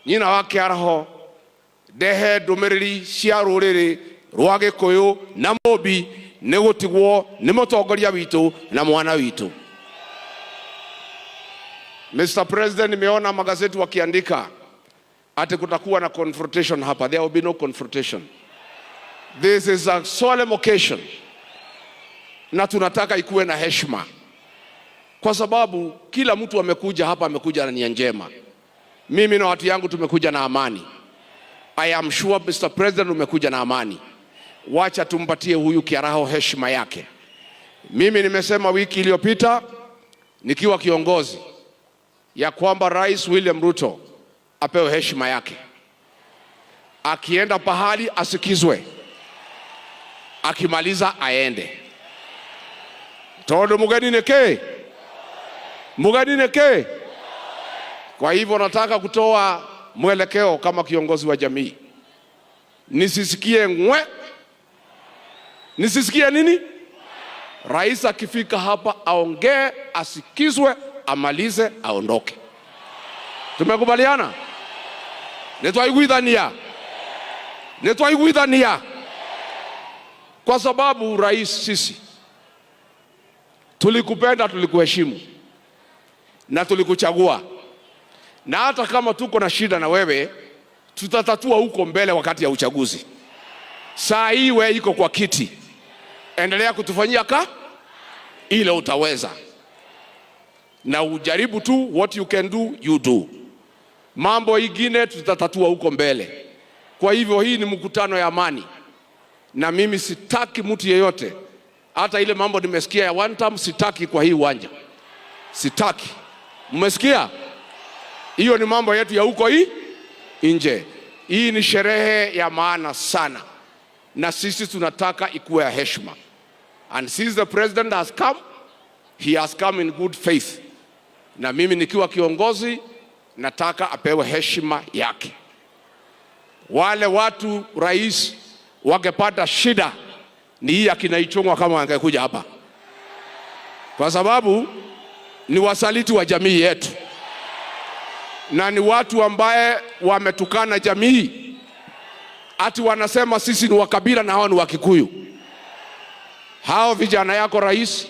nyina wa Kiaraho dehe domereri cia ruriri rwa Gikuyu na Mobi negutigwo ni mutongoria witu na mwana witu. Mr. President, nimeona magazeti wakiandika ati kutakuwa na confrontation hapa. There will be no confrontation. This is a solemn occasion, na tunataka ikuwe na heshima, kwa sababu kila mtu amekuja hapa, amekuja na nia njema. Mimi na watu yangu tumekuja na amani. I am sure Mr. President umekuja na amani. Wacha tumpatie huyu Kiaraho heshima yake. Mimi nimesema wiki iliyopita nikiwa kiongozi ya kwamba Rais William Ruto apewe heshima yake. Akienda pahali asikizwe, akimaliza aende. Todo mugani neke? Mugani neke? Kwa hivyo nataka kutoa mwelekeo kama kiongozi wa jamii. Nisisikie ngwe. Nisisikie nini? Rais akifika hapa aongee, asikizwe, amalize, aondoke. Tumekubaliana? Netwaiguithania. Netwaiguithania. Kwa sababu rais, sisi tulikupenda, tulikuheshimu na tulikuchagua. Na hata kama tuko na shida na wewe, tutatatua huko mbele wakati ya uchaguzi. Saa hii wewe iko kwa kiti, endelea kutufanyia ile utaweza, na ujaribu tu, what you can do you do. Mambo ingine tutatatua huko mbele. Kwa hivyo hii ni mkutano ya amani, na mimi sitaki mtu yeyote, hata ile mambo nimesikia ya one time, sitaki kwa hii uwanja. Sitaki. Mmesikia? Hiyo ni mambo yetu ya huko nje. Hii ni sherehe ya maana sana, na sisi tunataka ikuwe ya heshima. And since the president has come, he has come in good faith. Na mimi nikiwa kiongozi nataka apewe heshima yake. Wale watu rais wangepata shida ni hii akina Ichung'wa kama angekuja hapa, kwa sababu ni wasaliti wa jamii yetu, na ni watu ambaye wametukana jamii, ati wanasema sisi ni wakabila na hao ni Wakikuyu. Hao vijana yako rais,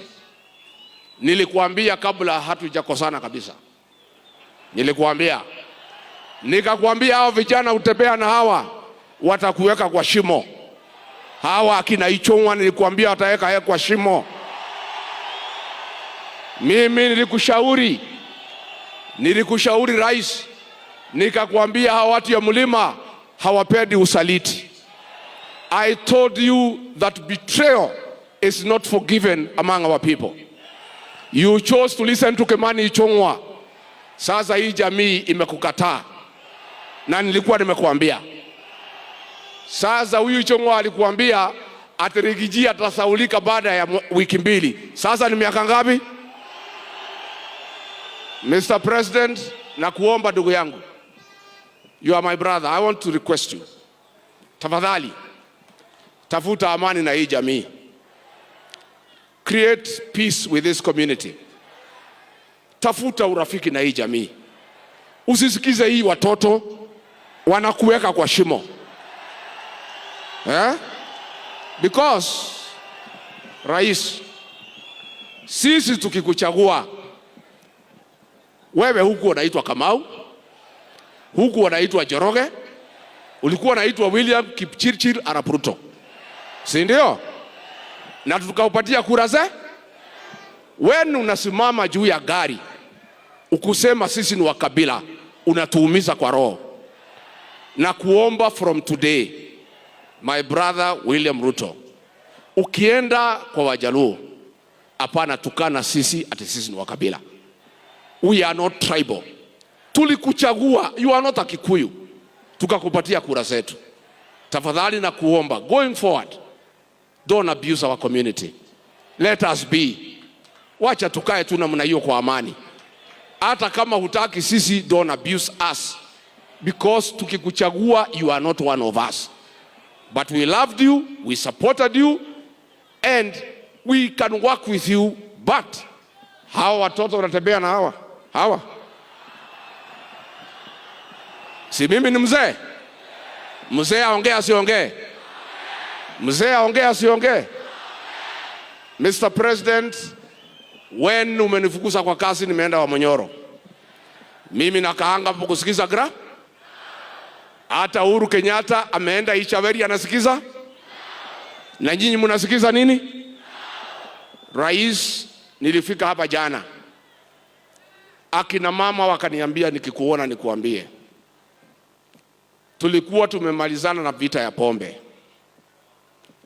nilikuambia kabla hatujakosana kabisa, nikakwambia hao vijana utembea na hawa watakuweka kwa shimo. Hawa akina Ichung'wa nilikuambia wataweka kwa shimo. Mimi nilikushauri rais, nikakwambia hawa watu ya mlima hawapendi usaliti. I told you that betrayal is not forgiven among our people. You chose to listen to Kimani Ichung'wa. Sasa hii jamii imekukataa, na nilikuwa nimekuambia. Sasa huyu Chong'wa alikuambia ati Rigiji atasaulika baada ya wiki 2. Sasa ni miaka ngapi? Mr. President, nakuomba ndugu yangu, you are my brother, I want to request you, tafadhali tafuta amani na hii jamii, create peace with this community, tafuta urafiki na hii jamii. Usisikize hii watoto wanakuweka kwa shimo, because rais, sisi tukikuchagua wewe, huku unaitwa Kamau, huku unaitwa Joroge, ulikuwa unaitwa William Kipchirchir Arap Ruto, si ndio? Na tukaupatia kura ze. Wewe unasimama juu ya gari ukusema sisi ni wakabila, unatuumiza kwa roho. Na kuomba from today, my brother William Ruto, ukienda kwa Wajaluo, hapana tukana sisi ati sisi ni wakabila. We are not tribal. Tulikuchagua, you are not a Kikuyu, tukakupatia kura zetu. Tafadhali na kuomba, going forward, don't abuse our community. Let us be. Wacha tukae tu namna hiyo kwa amani. Hata kama hutaki sisi, don't abuse us, because tukikuchagua, you are not one of us. But we loved you, we supported you, and we can work with you. But hawa watoto wanatembea na hawa si mimi ni mzee? Mzee aongea asiongee? Mzee aongea asiongee? Mr. President, when umenifukuza kwa kazi, nimeenda Wamonyoro, mimi nakaanga kusikiza gra. Hata Uhuru Kenyatta ameenda Ichaveri anasikiza, na nyinyi mnasikiza nini? Rais, nilifika hapa jana, akina mama wakaniambia nikikuona nikuambie, tulikuwa tumemalizana na vita ya pombe.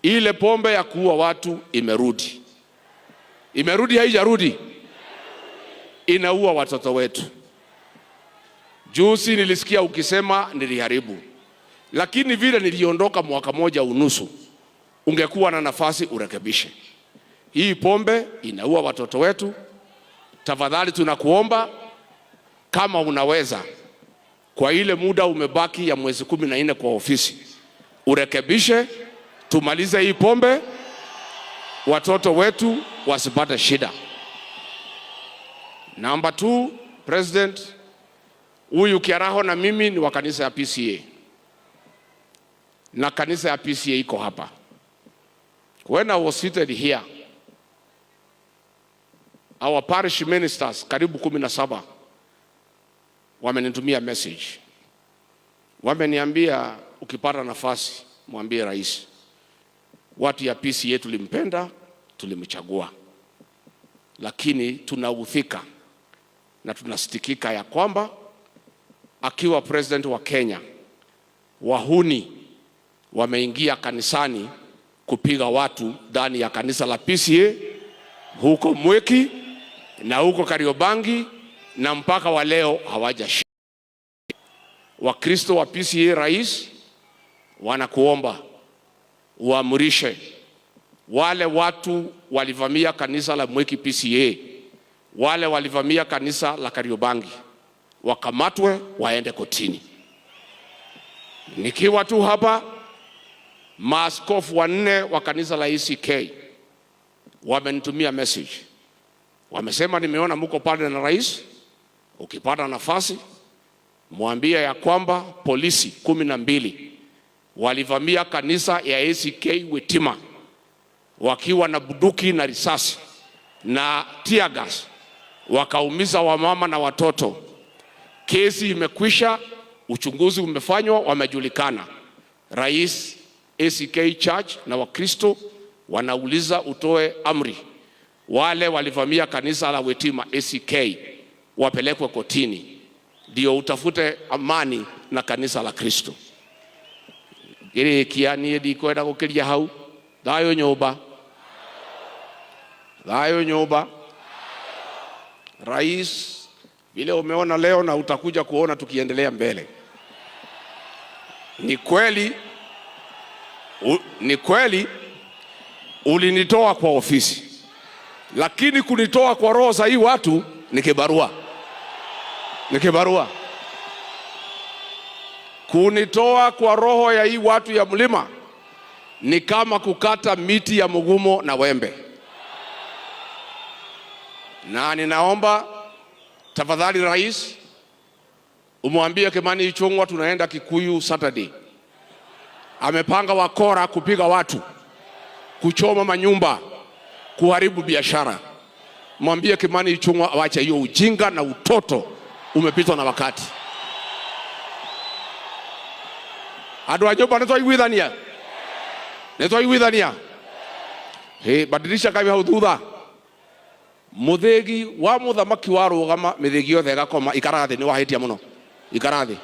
Ile pombe ya kuua watu imerudi. Imerudi haijarudi? Inaua watoto wetu. Juzi nilisikia ukisema niliharibu, lakini vile niliondoka mwaka 1.5, ungekuwa na nafasi urekebishe. Hii pombe inaua watoto wetu. Tafadhali tunakuomba, kama unaweza, kwa ile muda umebaki ya mwezi 14 kwa ofisi, urekebishe, tumalize hii pombe, watoto wetu wasipate shida. Number 2, President, huyu Kiaraho na mimi ni wa kanisa ya PCA, na kanisa ya PCA iko hapa. When I was seated here, our parish ministers karibu 17 wamenitumia message, wameniambia ukipata nafasi mwambie rais, watu ya PCA tulimpenda, tulimchagua, lakini tunauthika na tunasitikika ya kwamba akiwa president wa Kenya, wahuni wameingia kanisani kupiga watu ndani ya kanisa la PCA huko Mweki na huko Kariobangi, na mpaka wa leo hawajashika. Wakristo wa PCA, rais, wanakuomba uamrishe wale watu walivamia kanisa la Mweki PCA, wale walivamia kanisa la Kariobangi, wakamatwe waende kotini. Nikiwa tu hapa, maaskofu 4 wa kanisa la ECK wamenitumia message, wamesema nimeona mko pale na rais, ukipata nafasi mwambie ya kwamba polisi 12 walivamia kanisa ya ECK Wetima wakiwa na bunduki na risasi na tear gas, wakaumiza wamama na watoto. Kesi imekwisha, uchunguzi umefanywa, wamejulikana. Rais, ECK Church na Wakristo wanauliza utoe amri, wale walivamia kanisa la Wetima ECK wapelekwe kotini, ndio utafute amani na kanisa la Kristo. Ile kiani ndikwenda gukiria hau, thayo nyumba, thayo nyumba. Rais, vile umeona leo na utakuja kuona tukiendelea mbele, ni kweli Ni kweli ulinitoa kwa ofisi, lakini kunitoa kwa roho za hii watu ni kibarua. Ni kibarua. Kunitoa kwa roho ya hii watu ya mlima ni kama kukata miti ya mugumo na wembe. Na ninaomba tafadhali rais, umwambie Kimani Ichung'wah tunaenda Kikuyu Saturday. Amepanga wakora kupiga watu, kuchoma manyumba, kuharibu biashara. Mwambie Kimani Ichung'wah awache hiyo ujinga na utoto, umepitwa na wakati. Adu ajoba neto igwithania. Neto igwithania. Badilisha kabi hau thutha. Muthegi wa muthamaki wa rugama mithegi yothe igakoma ikarathi ni wahitia muno. Ikarathi.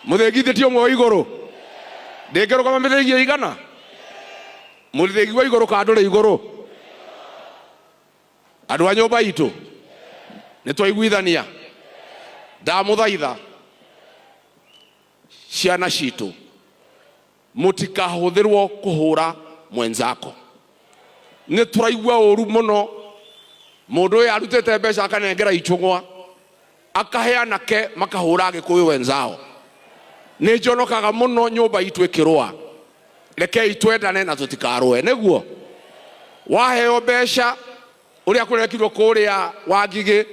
Muthegi theti omwe iguru. Ndengero kama mithegi igana. Muthegi wa iguru ka ndore iguru. Adu anyoba itu. Neto igwithania. Ndamuthaitha ciana citu mutikahuthirwo kuhura mwenzako. Ni turaigua uru muno mundu uyu arutete mbeca akanengera Ichung'wah akaheana ke makahura Gikuyu wenzao. Ni njonokaga muno nyumba itu ikirwa. Reke itwendane na tutikarwe. Niguo waheo mbeca uria kurekirwo kuria Wangigi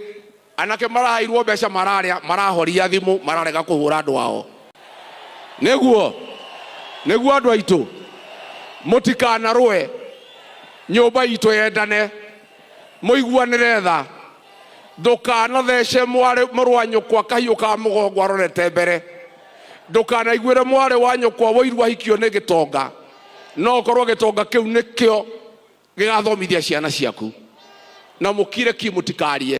anake marahairwo mbeca marahoria thimu mararega kuhura andu ao. Niguo andu aitu mutikanarwe nyumba itu yendane muiguanire tha ndukanathece mũrũ wa nyũkwa kahiũ ka mũgongo arorete mbere ndukanaiguĩre mwarĩ wa nyũkwa woirwo ahikio nĩ gĩtonga no korwo gĩtonga kĩu nĩkĩo gĩgathomithia ciana ciaku na mũkire ki mũtikarie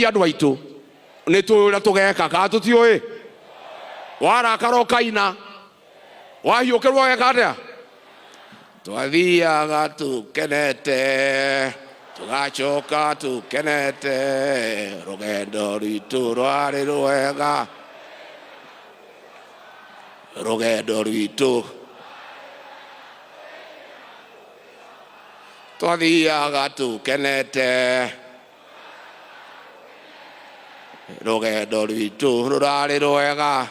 andu aitu nĩ tũrĩa tũgeka ka tũtiũĩ warakara ũkaina wahiũkĩrwo geka atĩa twathiaga tukenete tugacoka tukenete rũgendo rwitũ rwarĩ rwega rũgendo rwitũ twathiaga tukenete rũgendo rwitũ rũrarĩ rwega.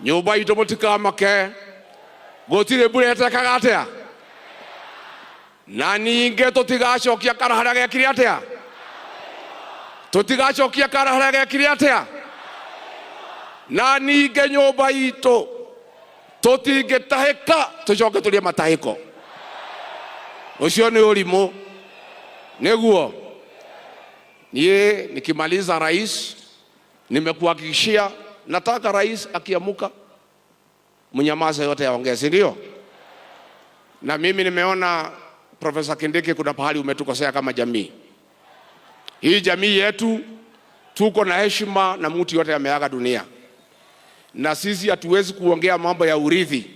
Nyumba itu mũtikamake gũtirĩ mbura ĩtekaga atĩa na ningĩ tũtigacokia kara harĩa gekire atĩa tũtigacokia kara harĩa gekire atĩa na ningĩ nyumba itu tũtingĩtahĩka tũcoke tũrĩe matahĩko. Ũcio nĩ ũrimũ. Nĩguo niĩ nikimaliza rais nimekuhakikishia nataka rais akiamuka mnyamaza yote yaongee, si ndio? Na mimi nimeona Profesa Kindiki kuna pahali umetukosea kama jamii. Hii jamii yetu tuko na heshima na mtu yote ameaga dunia. Na sisi hatuwezi kuongea mambo ya urithi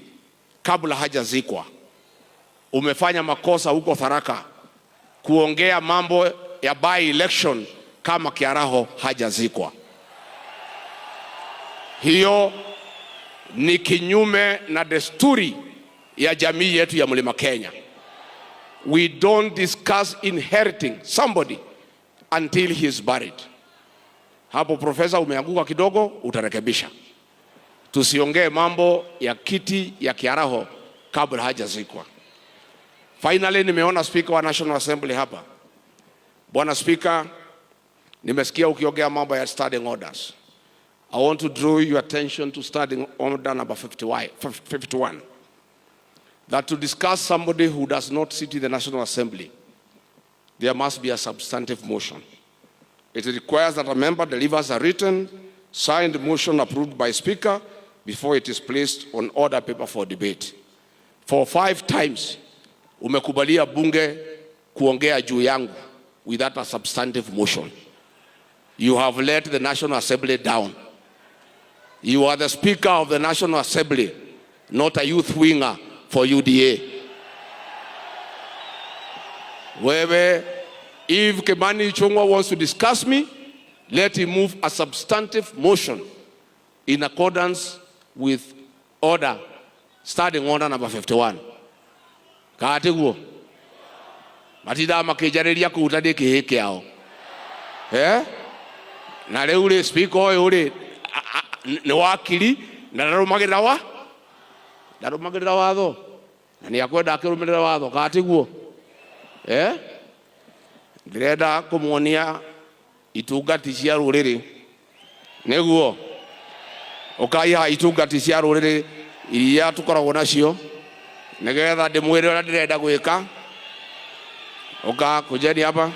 kabla hajazikwa. Umefanya makosa huko Tharaka kuongea mambo ya by election kama Kiaraho hajazikwa. Hiyo ni kinyume na desturi ya jamii yetu ya Mlima Kenya. We don't discuss inheriting somebody until he is buried. Hapo profesa umeanguka kidogo, utarekebisha. Tusiongee mambo ya kiti ya Kiaraho kabla hajazikwa. Finally nimeona Speaker wa National Assembly hapa. Bwana Speaker, nimesikia ukiongea mambo ya standing orders. I want to draw your attention to standing order number 51. That to discuss somebody who does not sit in the National Assembly, there must be a substantive motion. It requires that a member delivers a written, signed motion approved by Speaker before it is placed on order paper for debate. For 5 times, umekubalia bunge kuongea juu yangu without a substantive motion. You have let the National Assembly down. You are the Speaker of the National Assembly, not a youth winger for UDA. Wewe, if Kimani Ichung'wah wants to discuss me, let him move a substantive motion in accordance with order, starting order number 51. Katiguo. Matida makijariria kuutadi kihiki yao. Na leo ule speaker ule ni wakili na ndarumagira watho na ni akwenda akirumirira watho katiguo ndirenda kumuonia itungati cia ruriri niguo ukaiha itungati cia ruriri iria tukoragwo nacio nigetha ndimwire uria ndirenda gwika uka kujeni hapa.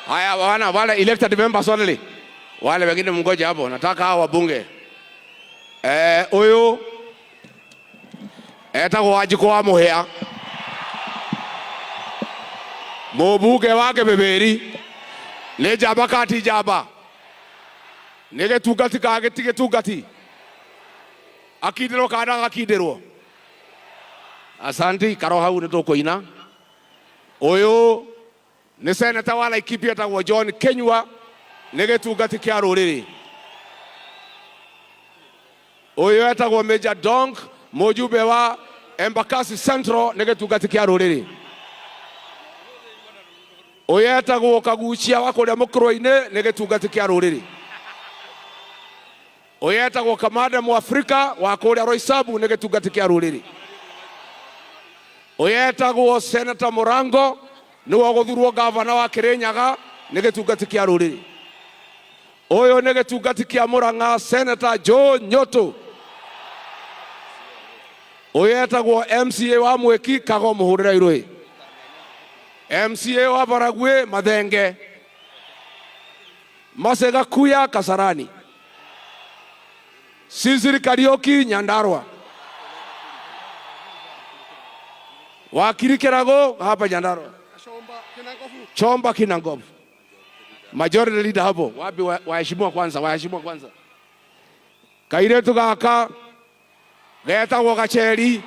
Haya wale elected members only. Wale wengine mngoje hapo. Nataka hao wabunge. Huyu etagwo Wanjikũ wa Mũhĩa. Mũbunge wake Bĩbĩri. Nĩ njamba kati njamba. Nĩ gĩtungati ka gĩtigĩtungati. Akindĩrwo kana gakindĩrwo. Asanti karo hau nĩ tũkũina. Huyu ni seneta wa Laikipia etagwo John Kenyua nĩ gĩtungati kĩa rũrĩrĩ. Ũyũ etagwo Major Dong mũjumbe wa Embakasi Central nĩ gĩtungati kĩa rũrĩrĩ. Ũyũ etagwo Kagucia wa kũrĩa mũkũrũ-inĩ nĩ gĩtungati kĩa rũrĩrĩ. Ũyũ etagwo Kamande Mũafrika wa kũrĩa Roysambu nĩ gĩtungati kĩa rũrĩrĩ. Ũyũ etagwo Senator Mũrango niwe guthurwo gavana wa Kirinyaga nĩ gĩtungati kĩa rũrĩrĩ. Ũyũ nĩ gĩtungati kĩa Murang'a Senator Joe Nyoto. Ũyũ etagwo MCA wa Mwiki Kago Mũhũrĩra Irũĩ. MCA wa Baragwe Mathenge. Masega Kuya Kasarani. Siziri Karioki Nyandarua. Wakiri Kirago hapa Nyandarua. Chomba Kinangofu. Majority leader hapo. Wapi waheshimiwa kwanza. Kairetu gaka getagwo Gacheri.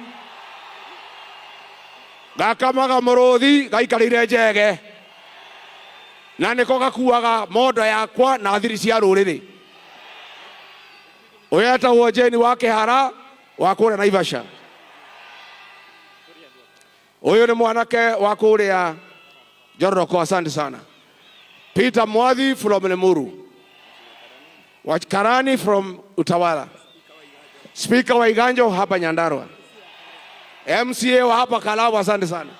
Gaka maga Mũrũthi gaikarĩire njege. Na nĩko gakuaga mondo yakwa na thiri cia rũrĩrĩ. Ũyũ etagwo Jane wa Kĩhara wa kũrĩa Naivasha. Ũyũ nĩ mwanake wa kũrĩa Joroko, asante sana. Peter Mwadhi from Lemuru. Karani from Utawala. Speaker wa Iganjo hapa Nyandarua. MCA wa hapa Kalaba, asante sana.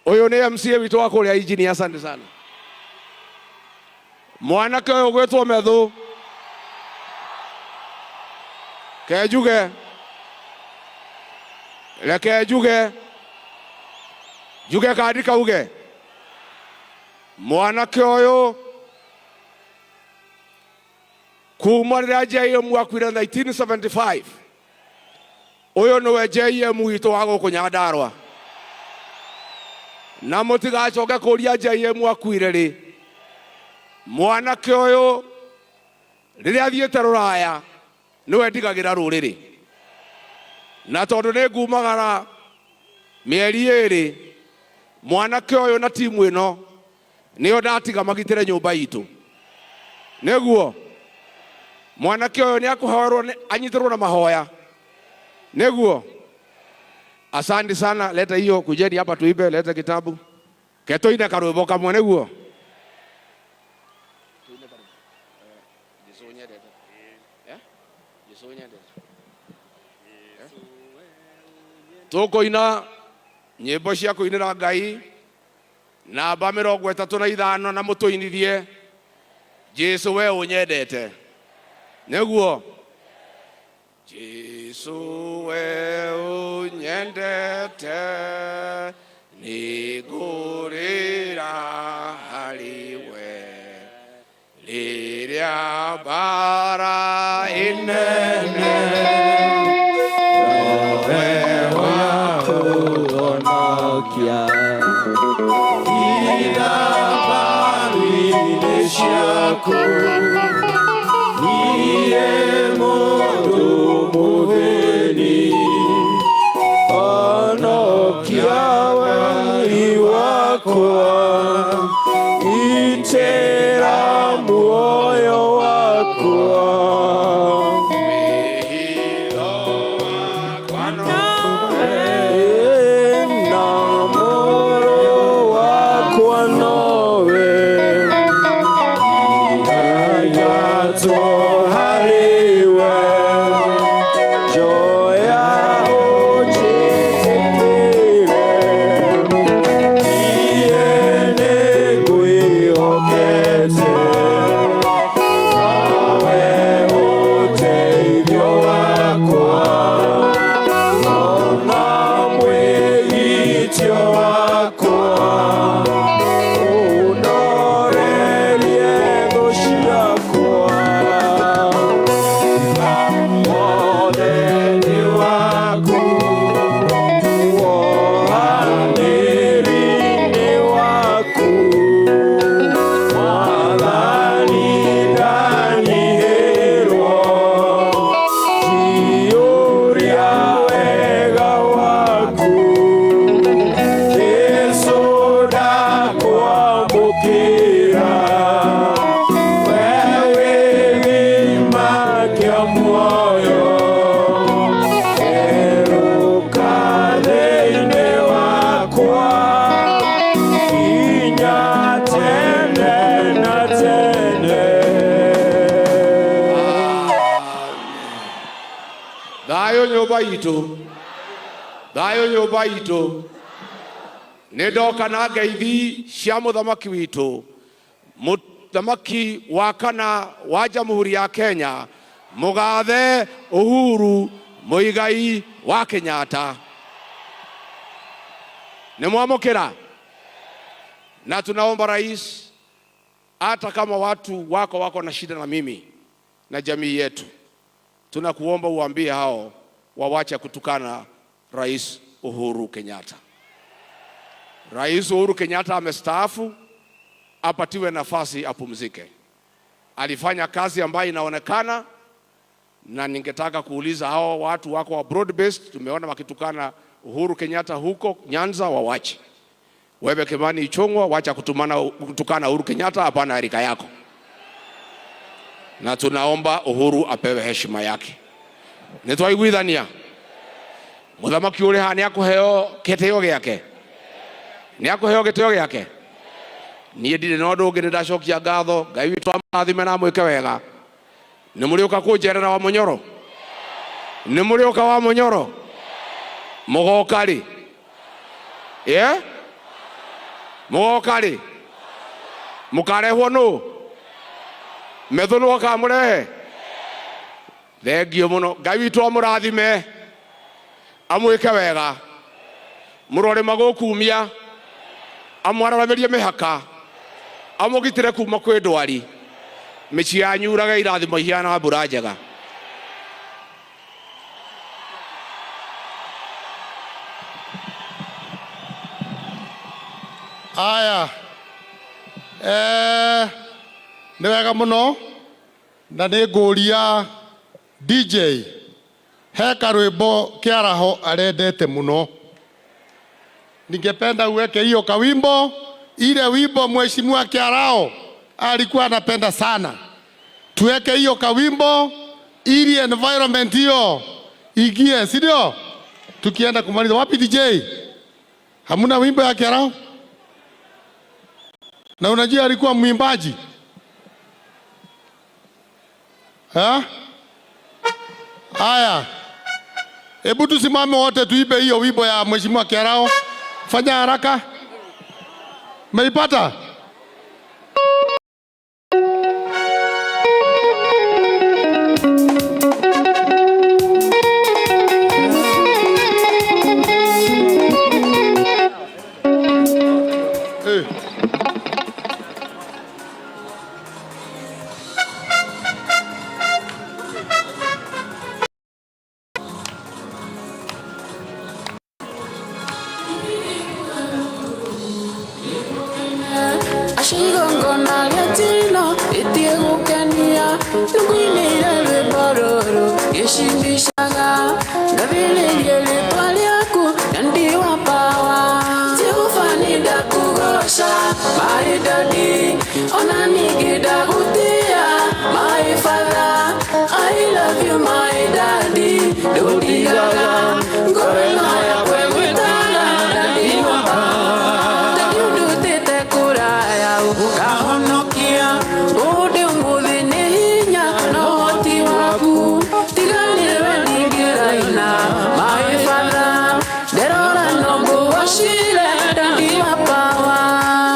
Huyo ni MCA witu wa kũrĩa Ijini, asante sana. Mwanake ũyũ gwĩtwo Methu. Kejuge. Reke juge. Juge kaandika uge. Mwanake ũyũ kuma rĩrĩa JM wakuire 1975. Ũyũ nĩwe JM witũ wa gũkũ Nyandarua. Na mũtigacoke kũria JM wakuire rĩ. Mwanake ũyũ rĩrĩa athiĩte Rũraya nĩwe ndigagĩra rũrĩrĩ. Na tondũ nĩ ngumagara mĩeri ĩrĩ, mwanake ũyũ na timu ĩno nĩo ndatiga magitĩre nyũmba itũ. Nĩguo mwanake ũyũ nĩ akũhoerwo anyitĩrwo na mahoya. Nĩguo asante sana, leta hiyo kujeni hapa tuibe, leta kitabu ketoine karwĩmbo kamwe. Nĩguo tũkũina nyĩmbo cia kũinĩra Ngai namba 35 na mũtũinithie Jesu we ũnyendete. Nĩguo Jesu we ũnyendete nĩngũrĩra harĩwe rĩrĩa mbara ĩnene Ida barine shaku wakwa itera muoyo wakwa Thayo nyumba itu nidoka na ngeithi cia muthamaki witu muthamaki wa kana wa Jamhuri ya Kenya Mugathe Uhuru Muigai wa Kenyatta. Nimwamukira na tunaomba rais, hata kama watu wako na shida na mimi na jamii yetu, tunakuomba uambie hao wawache kutukana Rais Uhuru Kenyatta. Rais Uhuru Kenyatta amestaafu, apatiwe nafasi apumzike. Alifanya kazi ambayo inaonekana, na ningetaka kuuliza hao watu wako wa broad based, tumeona wakitukana Uhuru Kenyatta huko Nyanza, wawache. Wewe Kimani Ichung'wa, wacha kutukana Uhuru Kenyatta, hapana rika yako. Na tunaomba Uhuru apewe heshima yake. Nitwaiguithania muthamaki uri ha ni akuheo kitio giake, ni akuheo gitio giake. Nie ndire no ndungi ni ndacokia ngatho Ngai witu amathime na mwike wega. Ni muriuka kunjerera wa Munyoro, ni muriuka wa Munyoro mugokari mugokari mukarehwo nu methunu wakamurehe. Thengio muno, Ngai witu amurathime amwike wega, murore magukumia, amwararamerie mihaka, amugitire kuma kwi ndwari, mici yanyu uraga irathimo hiana mbura njega. Aya ni wega muno na ni nguria DJ he karwimbo Kiaraho arendete muno. Ningependa uweke hiyo kawimbo, ile wimbo Mheshimiwa Kiaraho alikuwa anapenda sana. Tuweke hiyo kawimbo ili environment hiyo igie, si ndio? Tukienda kumaliza. Wapi DJ? Hamuna wimbo ya Kiaraho? Na unajua alikuwa mwimbaji. Haya. Hebu tusimame wote tuibe hiyo wimbo ya Mheshimiwa Kiaraho. Fanya haraka. Meipata? Shall my daddy, onanigida gutia, my father, I love you, my daddy, dodigaga, gorena ya kwegwitana, daddy wapa, daddy dutite kuraya, ukahonokia, ude umuthi ni hinya, no hoti waku, tiganirwe ningiraina, my father, derora nongo washile, daddy wapa,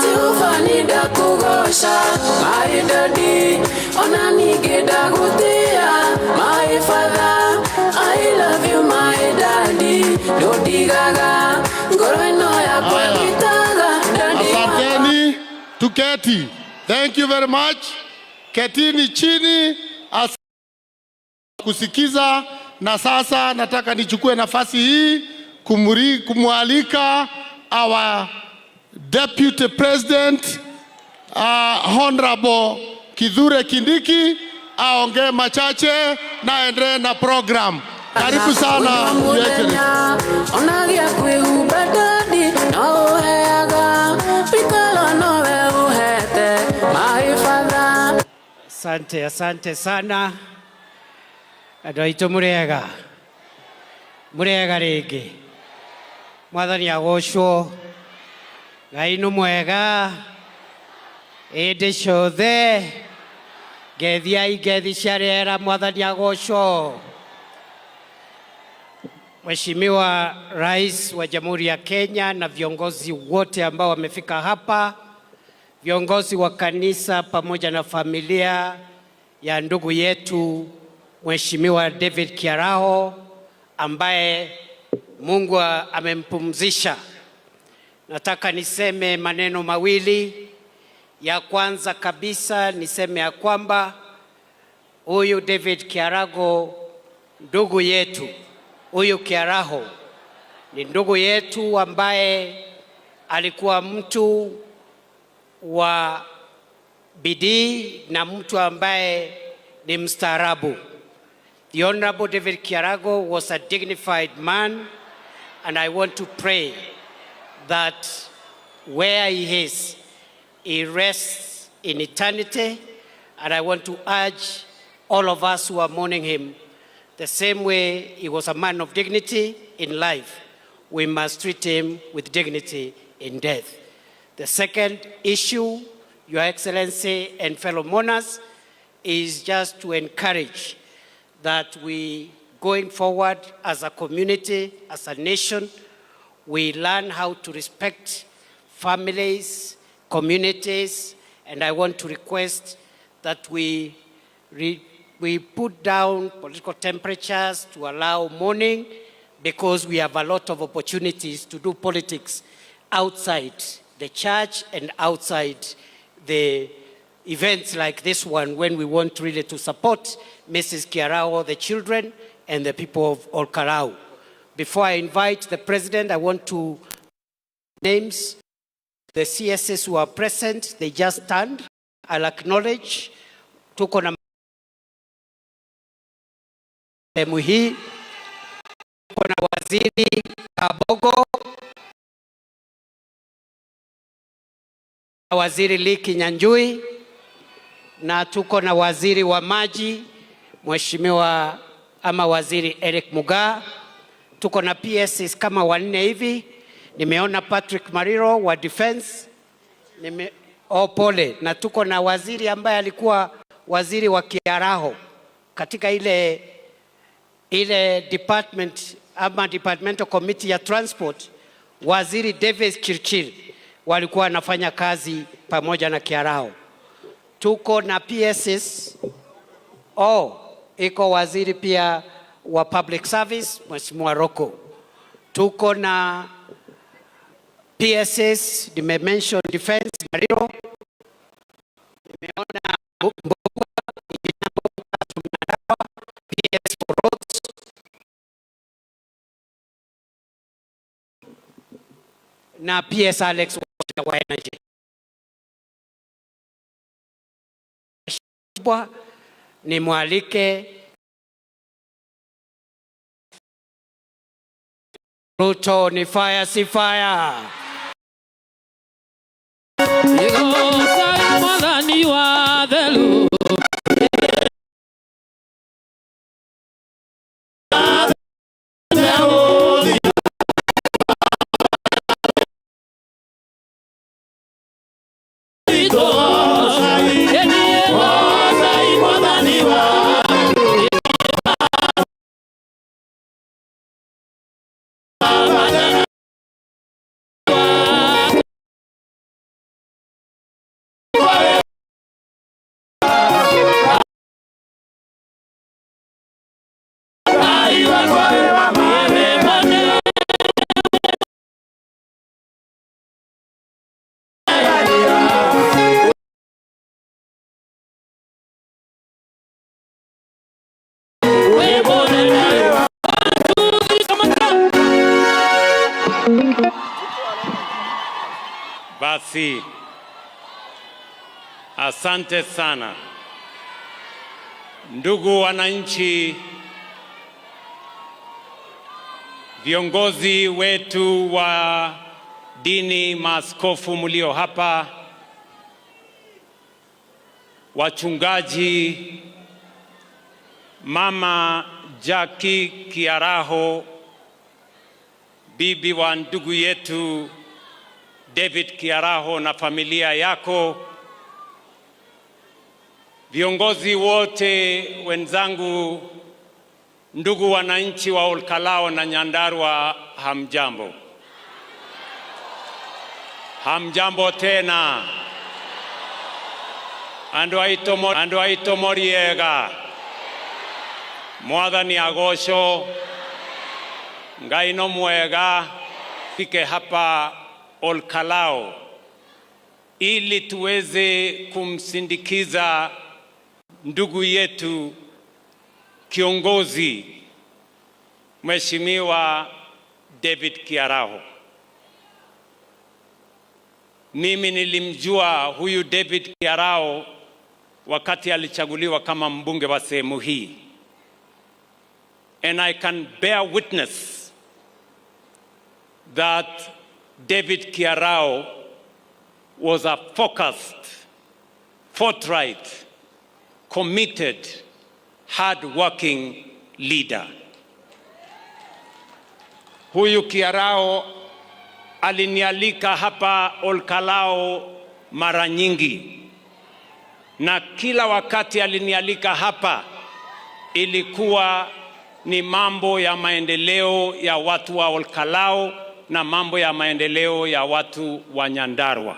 tiufanida kugosha, my daddy, onanigida gutia, my father, I love you, my daddy, dodigaga, ngoreno ya kwegwitaga, daddy wapa. Asanteni, tuketi. Thank you very much. Ketini chini kusikiza, na sasa nataka nichukue nafasi hii kumwalika our Deputy President Honorable Kithure Kindiki aongee machache na endelee na program. Karibu sana Your Excellency. Onagia kwihuba dadi no heaga pikalo no uhete my father. Asante sana andũ aitũ mũrĩega rĩngĩ, mwathani agocwo, Ngai nĩ mwega hĩndĩ ciothe, ngethiai ngethi cia rĩera, mwathani agocwo. Mheshimiwa Rais wa Jamhuri ya Kenya na viongozi wote ambao wamefika hapa, viongozi wa kanisa pamoja na familia ya ndugu yetu Mheshimiwa David Kiaraho ambaye Mungu amempumzisha. Nataka niseme maneno mawili. Ya kwanza kabisa niseme ya kwamba huyu David Kiaraho ndugu yetu, huyu Kiaraho ni ndugu yetu ambaye alikuwa mtu wa bidii na mtu ambaye ni mstaarabu. The Honorable David Kiaraho was a dignified man, and I want to pray that where he is, he rests in eternity, and I want to urge all of us who are mourning him, the same way he was a man of dignity in life, we must treat him with dignity in death. The second issue, Your Excellency and fellow mourners, is just to encourage that we, going forward as a community, as a nation, we learn how to respect families, communities, and I want to request that we put down political temperatures to allow mourning, because we have a lot of opportunities to do politics outside the church and outside the events like this one, when we want really to support Mrs. Kiaraho, the children, and the people of Olkarau. Before I invite the President, I want to names the CSS who are present. They just stand. I'll acknowledge. Tuko na sehemu hii, tuko na Waziri Kabogo, Waziri Lee Kinyanjui, na tuko na waziri wa maji Mheshimiwa ama Waziri Eric Mugaa. Tuko na PSs kama wanne hivi. Nimeona Patrick Mariro wa defense. Pole. Na tuko na waziri ambaye alikuwa waziri wa Kiaraho katika ile department ama departmental committee ya transport. Waziri Davis Chirchir walikuwa wanafanya kazi pamoja na Kiaraho. Tuko na PSs. Iko waziri pia wa public service Mheshimiwa Roko. Tuko na PSs, nimemention defense Mariro. Nimeona PS for roads. Na PS Alex wa energy. Ni mwalike Ruto, ni fire si fire. nafasi. Asante sana. Ndugu wananchi, viongozi wetu wa dini, maaskofu mlio hapa, wachungaji, Mama Jackie Kiaraho, bibi wa ndugu yetu David Kiaraho na familia yako, viongozi wote wenzangu, ndugu wananchi wa Olkalao na Nyandarua, hamjambo. Hamjambo tena. Andu aito moriega. Mwathani agocwo. Ngai no mwega. Fike hapa Olkalao ili tuweze kumsindikiza ndugu yetu kiongozi Mheshimiwa David Kiaraho. Mimi nilimjua huyu David Kiaraho wakati alichaguliwa kama mbunge wa sehemu hii. And I can bear witness that David Kiaraho was a focused, forthright, committed, hard-working leader. Huyu Kiaraho alinialika hapa Olkalao mara nyingi, na kila wakati alinialika hapa ilikuwa ni mambo ya maendeleo ya watu wa Olkalao na mambo ya maendeleo ya watu wa Nyandarua.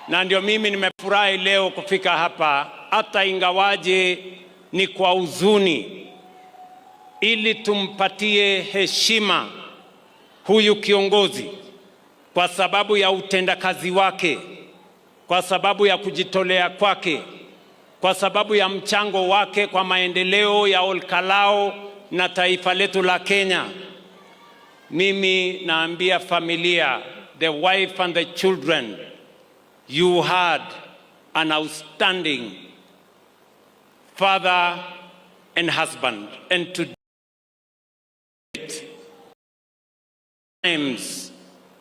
Na ndio mimi nimefurahi leo kufika hapa, hata ingawaje ni kwa huzuni, ili tumpatie heshima huyu kiongozi kwa sababu ya utendakazi wake, kwa sababu ya kujitolea kwake, kwa sababu ya mchango wake kwa maendeleo ya Olkalao na taifa letu la Kenya. Mimi naambia familia, the wife and the children, you had an outstanding father and husband, and to times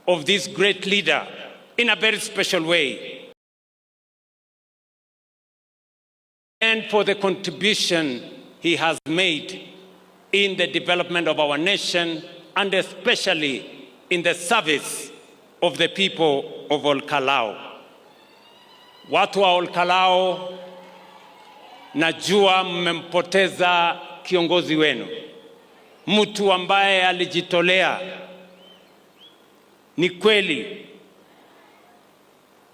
of this great leader in a very special way, and for the contribution he has made in the development of our nation, and especially in the service of the people of Olkalao. Watu wa Olkalao, najua mmempoteza kiongozi wenu, mtu ambaye alijitolea. Ni kweli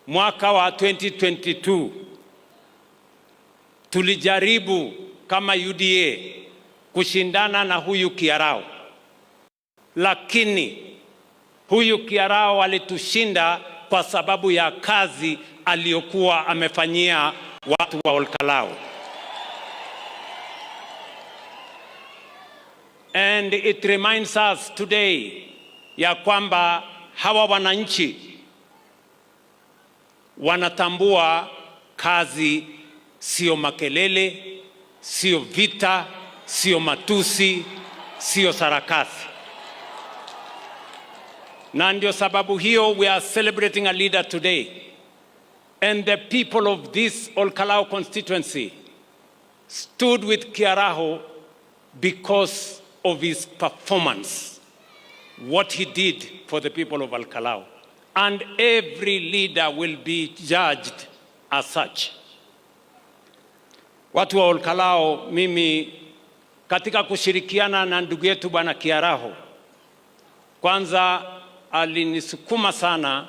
mwaka wa 2022 tulijaribu kama UDA kushindana na huyu Kiaraho, lakini huyu Kiaraho alitushinda kwa sababu ya kazi aliyokuwa amefanyia watu wa Olkalao. And it reminds us today ya kwamba hawa wananchi wanatambua kazi, sio makelele, sio vita, sio matusi, sio sarakasi. Na ndio sababu hiyo we are celebrating a leader today. And the people of this Olkalao constituency stood with Kiaraho because of his performance, what he did for the people of Olkalao. And every leader will be judged as such. Watu wa Olkalao, mimi katika kushirikiana na ndugu yetu Bwana Kiaraho, kwanza alinisukuma sana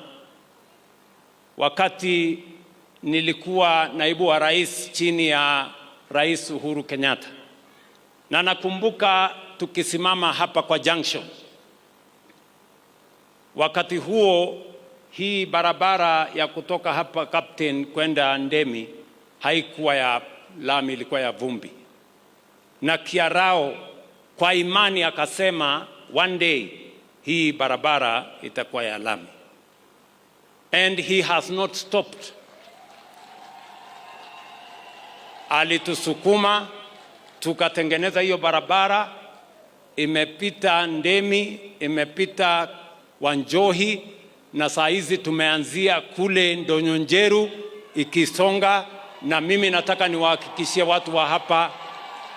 wakati nilikuwa naibu wa rais chini ya Rais Uhuru Kenyatta. Na nakumbuka tukisimama hapa kwa junction. Wakati huo hii barabara ya kutoka hapa Captain kwenda Ndemi haikuwa ya lami, ilikuwa ya vumbi. Na Kiaraho kwa imani akasema one day hii barabara itakuwa ya lami. And he has not stopped. Alitusukuma tukatengeneza hiyo barabara, imepita Ndemi, imepita Wanjohi, na saa hizi tumeanzia kule Ndonyonjeru ikisonga. Na mimi nataka niwahakikishie watu wa hapa,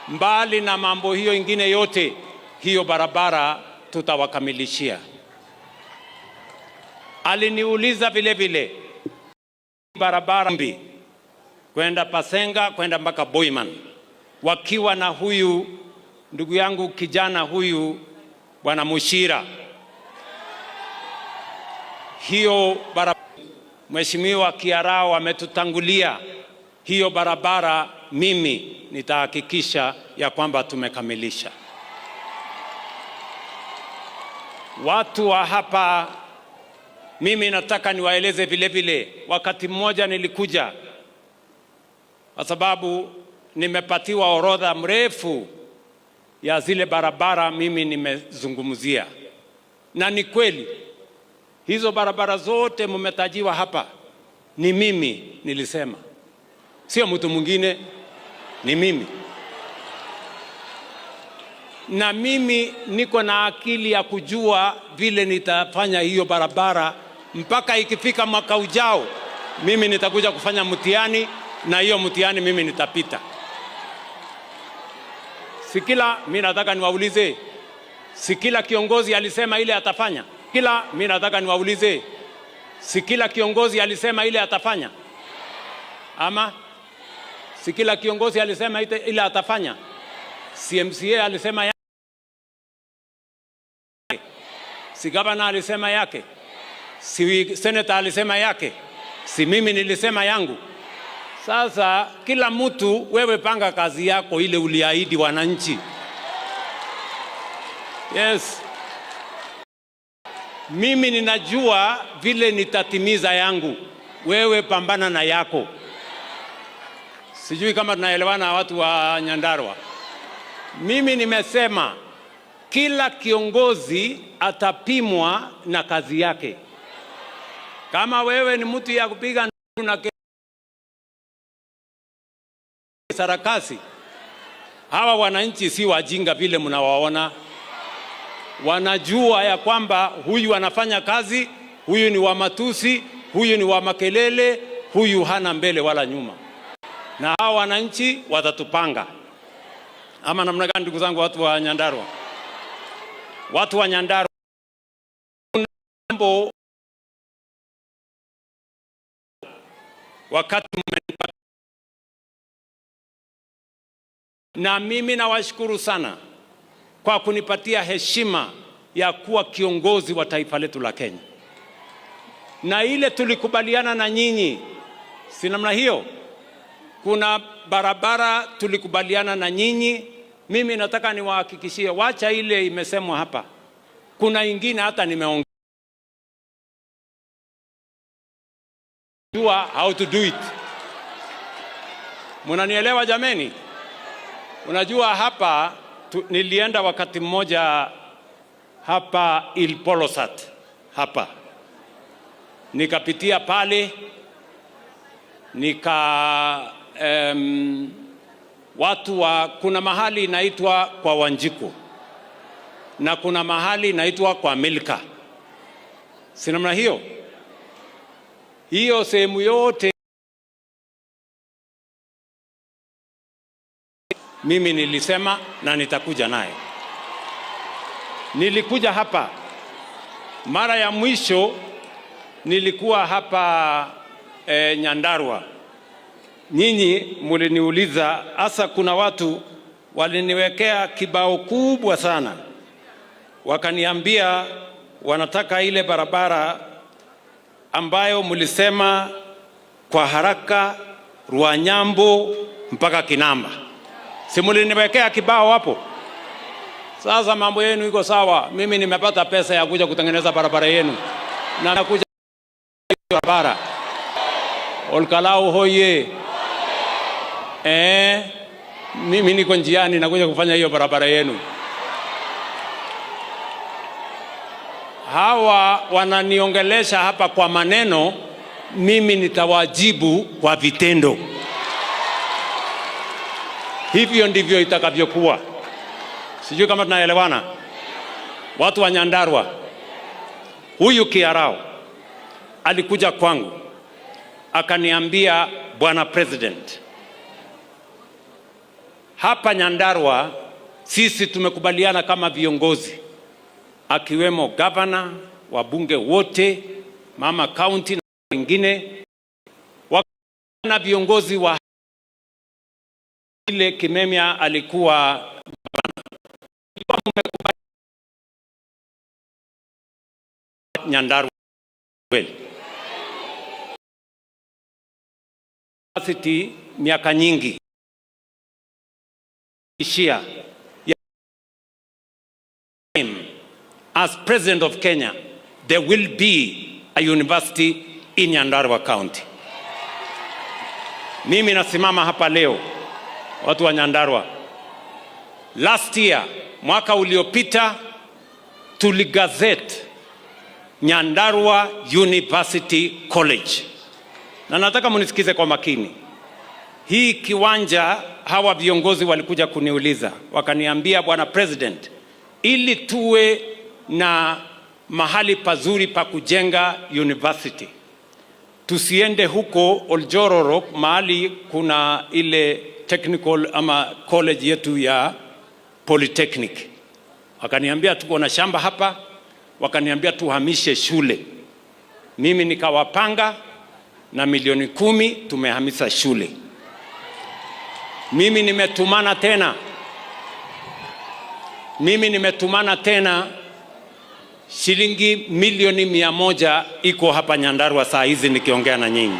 mbali na mambo hiyo ingine yote, hiyo barabara tutawakamilishia. Aliniuliza vile vile barabara mbi kwenda Pasenga kwenda mpaka Boiman, wakiwa na huyu ndugu yangu kijana huyu Bwana Mushira. Hiyo barabara Mheshimiwa Kiarao ametutangulia, hiyo barabara mimi nitahakikisha ya kwamba tumekamilisha. Watu wa hapa, mimi nataka niwaeleze vile vile, wakati mmoja nilikuja kwa sababu nimepatiwa orodha mrefu ya zile barabara mimi nimezungumzia, na ni kweli hizo barabara zote mmetajiwa hapa ni mimi nilisema, sio mtu mwingine, ni mimi. Na mimi niko na akili ya kujua vile nitafanya hiyo barabara mpaka ikifika mwaka ujao. Mimi nitakuja kufanya mtihani, na hiyo mtihani mimi nitapita. Sikila, mimi nataka niwaulize, sikila kiongozi alisema ile atafanya? Mimi nataka niwaulize, sikila kiongozi alisema ile atafanya? Ama sikila kiongozi alisema ile atafanya? CMCA alisema yake, si gavana alisema yake, si senator alisema yake, si mimi nilisema yangu. Sasa kila mtu, wewe panga kazi yako ile uliahidi wananchi. Yes. Mimi ninajua vile nitatimiza yangu, wewe pambana na yako. Sijui kama tunaelewana watu wa Nyandarua. Mimi nimesema kila kiongozi atapimwa na kazi yake. Kama wewe ni mtu ya kupiga na sarakasi, hawa wananchi si wajinga vile mnawaona. Wanajua ya kwamba huyu anafanya kazi, huyu ni wa matusi, huyu ni wa makelele, huyu hana mbele wala nyuma. Na hawa wananchi watatupanga. Ama namna gani ndugu zangu watu wa Nyandarua? Watu wa Nyandarua, mambo wakati mmenipa, na mimi nawashukuru sana kwa kunipatia heshima ya kuwa kiongozi wa taifa letu la Kenya. Na ile tulikubaliana na nyinyi, si namna hiyo? Kuna barabara tulikubaliana na nyinyi. Mimi nataka niwahakikishie, wacha ile imesemwa hapa, kuna ingine hata nimeongea how to do it. Munanielewa jameni? Unajua hapa nilienda wakati mmoja hapa Ilpolosat hapa, nikapitia pale watu wa, kuna mahali inaitwa kwa Wanjiku na kuna mahali inaitwa kwa Milka, si namna hiyo? Hiyo sehemu yote mimi nilisema na nitakuja naye. Nilikuja hapa mara ya mwisho, nilikuwa hapa Nyandarua. Nyinyi muliniuliza, hasa kuna watu waliniwekea kibao kubwa sana, wakaniambia wanataka ile barabara ambayo mulisema kwa haraka Ruanyambo mpaka Kinamba. Si muliniwekea kibao hapo? Sasa mambo yenu iko sawa. Mimi nimepata pesa ya kuja kutengeneza barabara yenu, na nakuja barabara Olkalau hoye. Mimi niko njiani nakuja kufanya hiyo barabara yenu. hawa wananiongelesha hapa kwa maneno, mimi nitawajibu kwa vitendo. Hivyo ndivyo itakavyokuwa. Sijui kama tunaelewana. Watu wa Nyandarua, huyu Kiarao alikuja kwangu akaniambia, Bwana President, hapa Nyandarua sisi tumekubaliana kama viongozi, akiwemo governor, wabunge wote, mama county na wengine, na viongozi wa ile Kimemia alikuwa Nyandarua University miaka nyingi ishia as President of Kenya, there will be a university in Nyandarua County. Mimi nasimama hapa leo, watu wa Nyandarua, last year, mwaka uliopita, tuligazette Nyandarua University College. Na nataka munisikize kwa makini. Hii kiwanja, hawa viongozi walikuja kuniuliza, wakaniambia, Bwana President, ili tuwe na mahali pazuri pa kujenga university, tusiende huko Oljororok mahali kuna ile technical ama college yetu ya Polytechnic. Wakaniambia tuko na shamba hapa, wakaniambia tuhamishe shule. Mimi nikawapanga na milioni 10 tumehamisha shule. Mimi nimetumana tena shilingi milioni 100 iko hapa Nyandarua saa hizi nikiongea na nyinyi.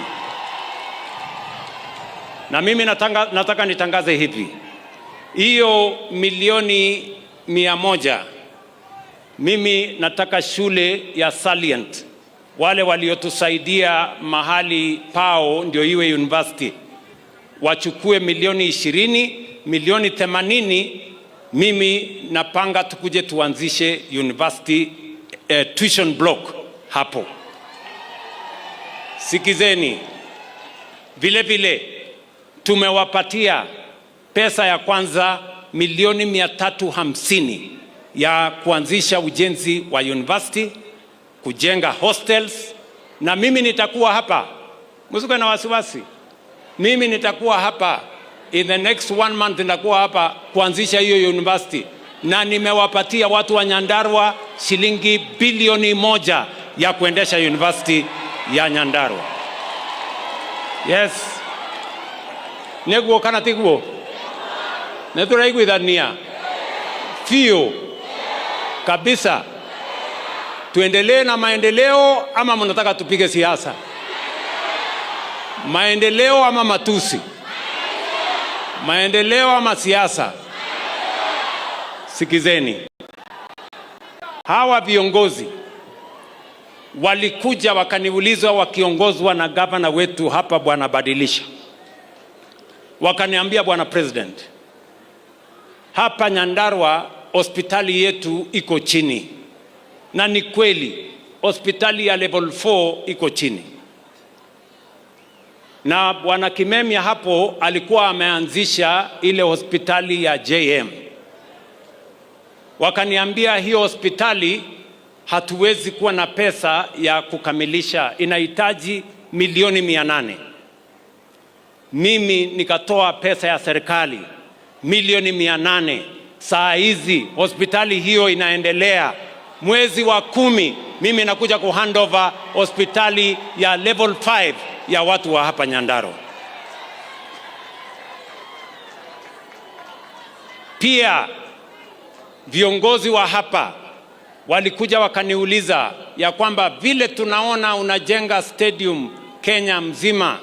Na mimi nataka nitangaze hivi, hiyo milioni 100, mimi nataka shule ya Salient, wale waliotusaidia mahali pao ndio iwe university, wachukue milioni 20, milioni 80, mimi napanga tukuje tuanzishe university tuition block hapo. Sikizeni, vile vile tumewapatia pesa ya kwanza milioni 350 ya kuanzisha ujenzi wa university, kujenga hostels, na mimi nitakuwa hapa, msikuwe na wasiwasi, mimi nitakuwa hapa in the next 1 month, nitakuwa hapa kuanzisha hiyo university, na nimewapatia watu wa Nyandarua shilingi bilioni 1 ya kuendesha university ya Nyandarua. Yes. Neguo kana tiguo? Neturaiguithania? Fio kabisa. Tuendelee na maendeleo ama mnataka tupige siasa? Maendeleo ama matusi? Maendeleo ama siasa? Sikizeni, hawa viongozi walikuja wakaniuliza, wakiongozwa na gavana wetu hapa Bwana Badilisha, wakaniambia, Bwana President, hapa Nyandarua hospitali yetu iko chini. Na ni kweli, hospitali ya level 4 iko chini. Na Bwana Kimemia hapo alikuwa ameanzisha ile hospitali ya JM. Wakaniambia hiyo hospitali hatuwezi kuwa na pesa ya kukamilisha, inahitaji milioni 800. Mimi nikatoa pesa ya serikali milioni 800. Saa hizi hospitali hiyo inaendelea. Mwezi wa 10 mimi nakuja ku handover hospitali ya level 5 ya watu wa hapa Nyandarua. Pia viongozi wa hapa walikuja wakaniuliza ya kwamba vile tunaona unajenga stadium Kenya mzima,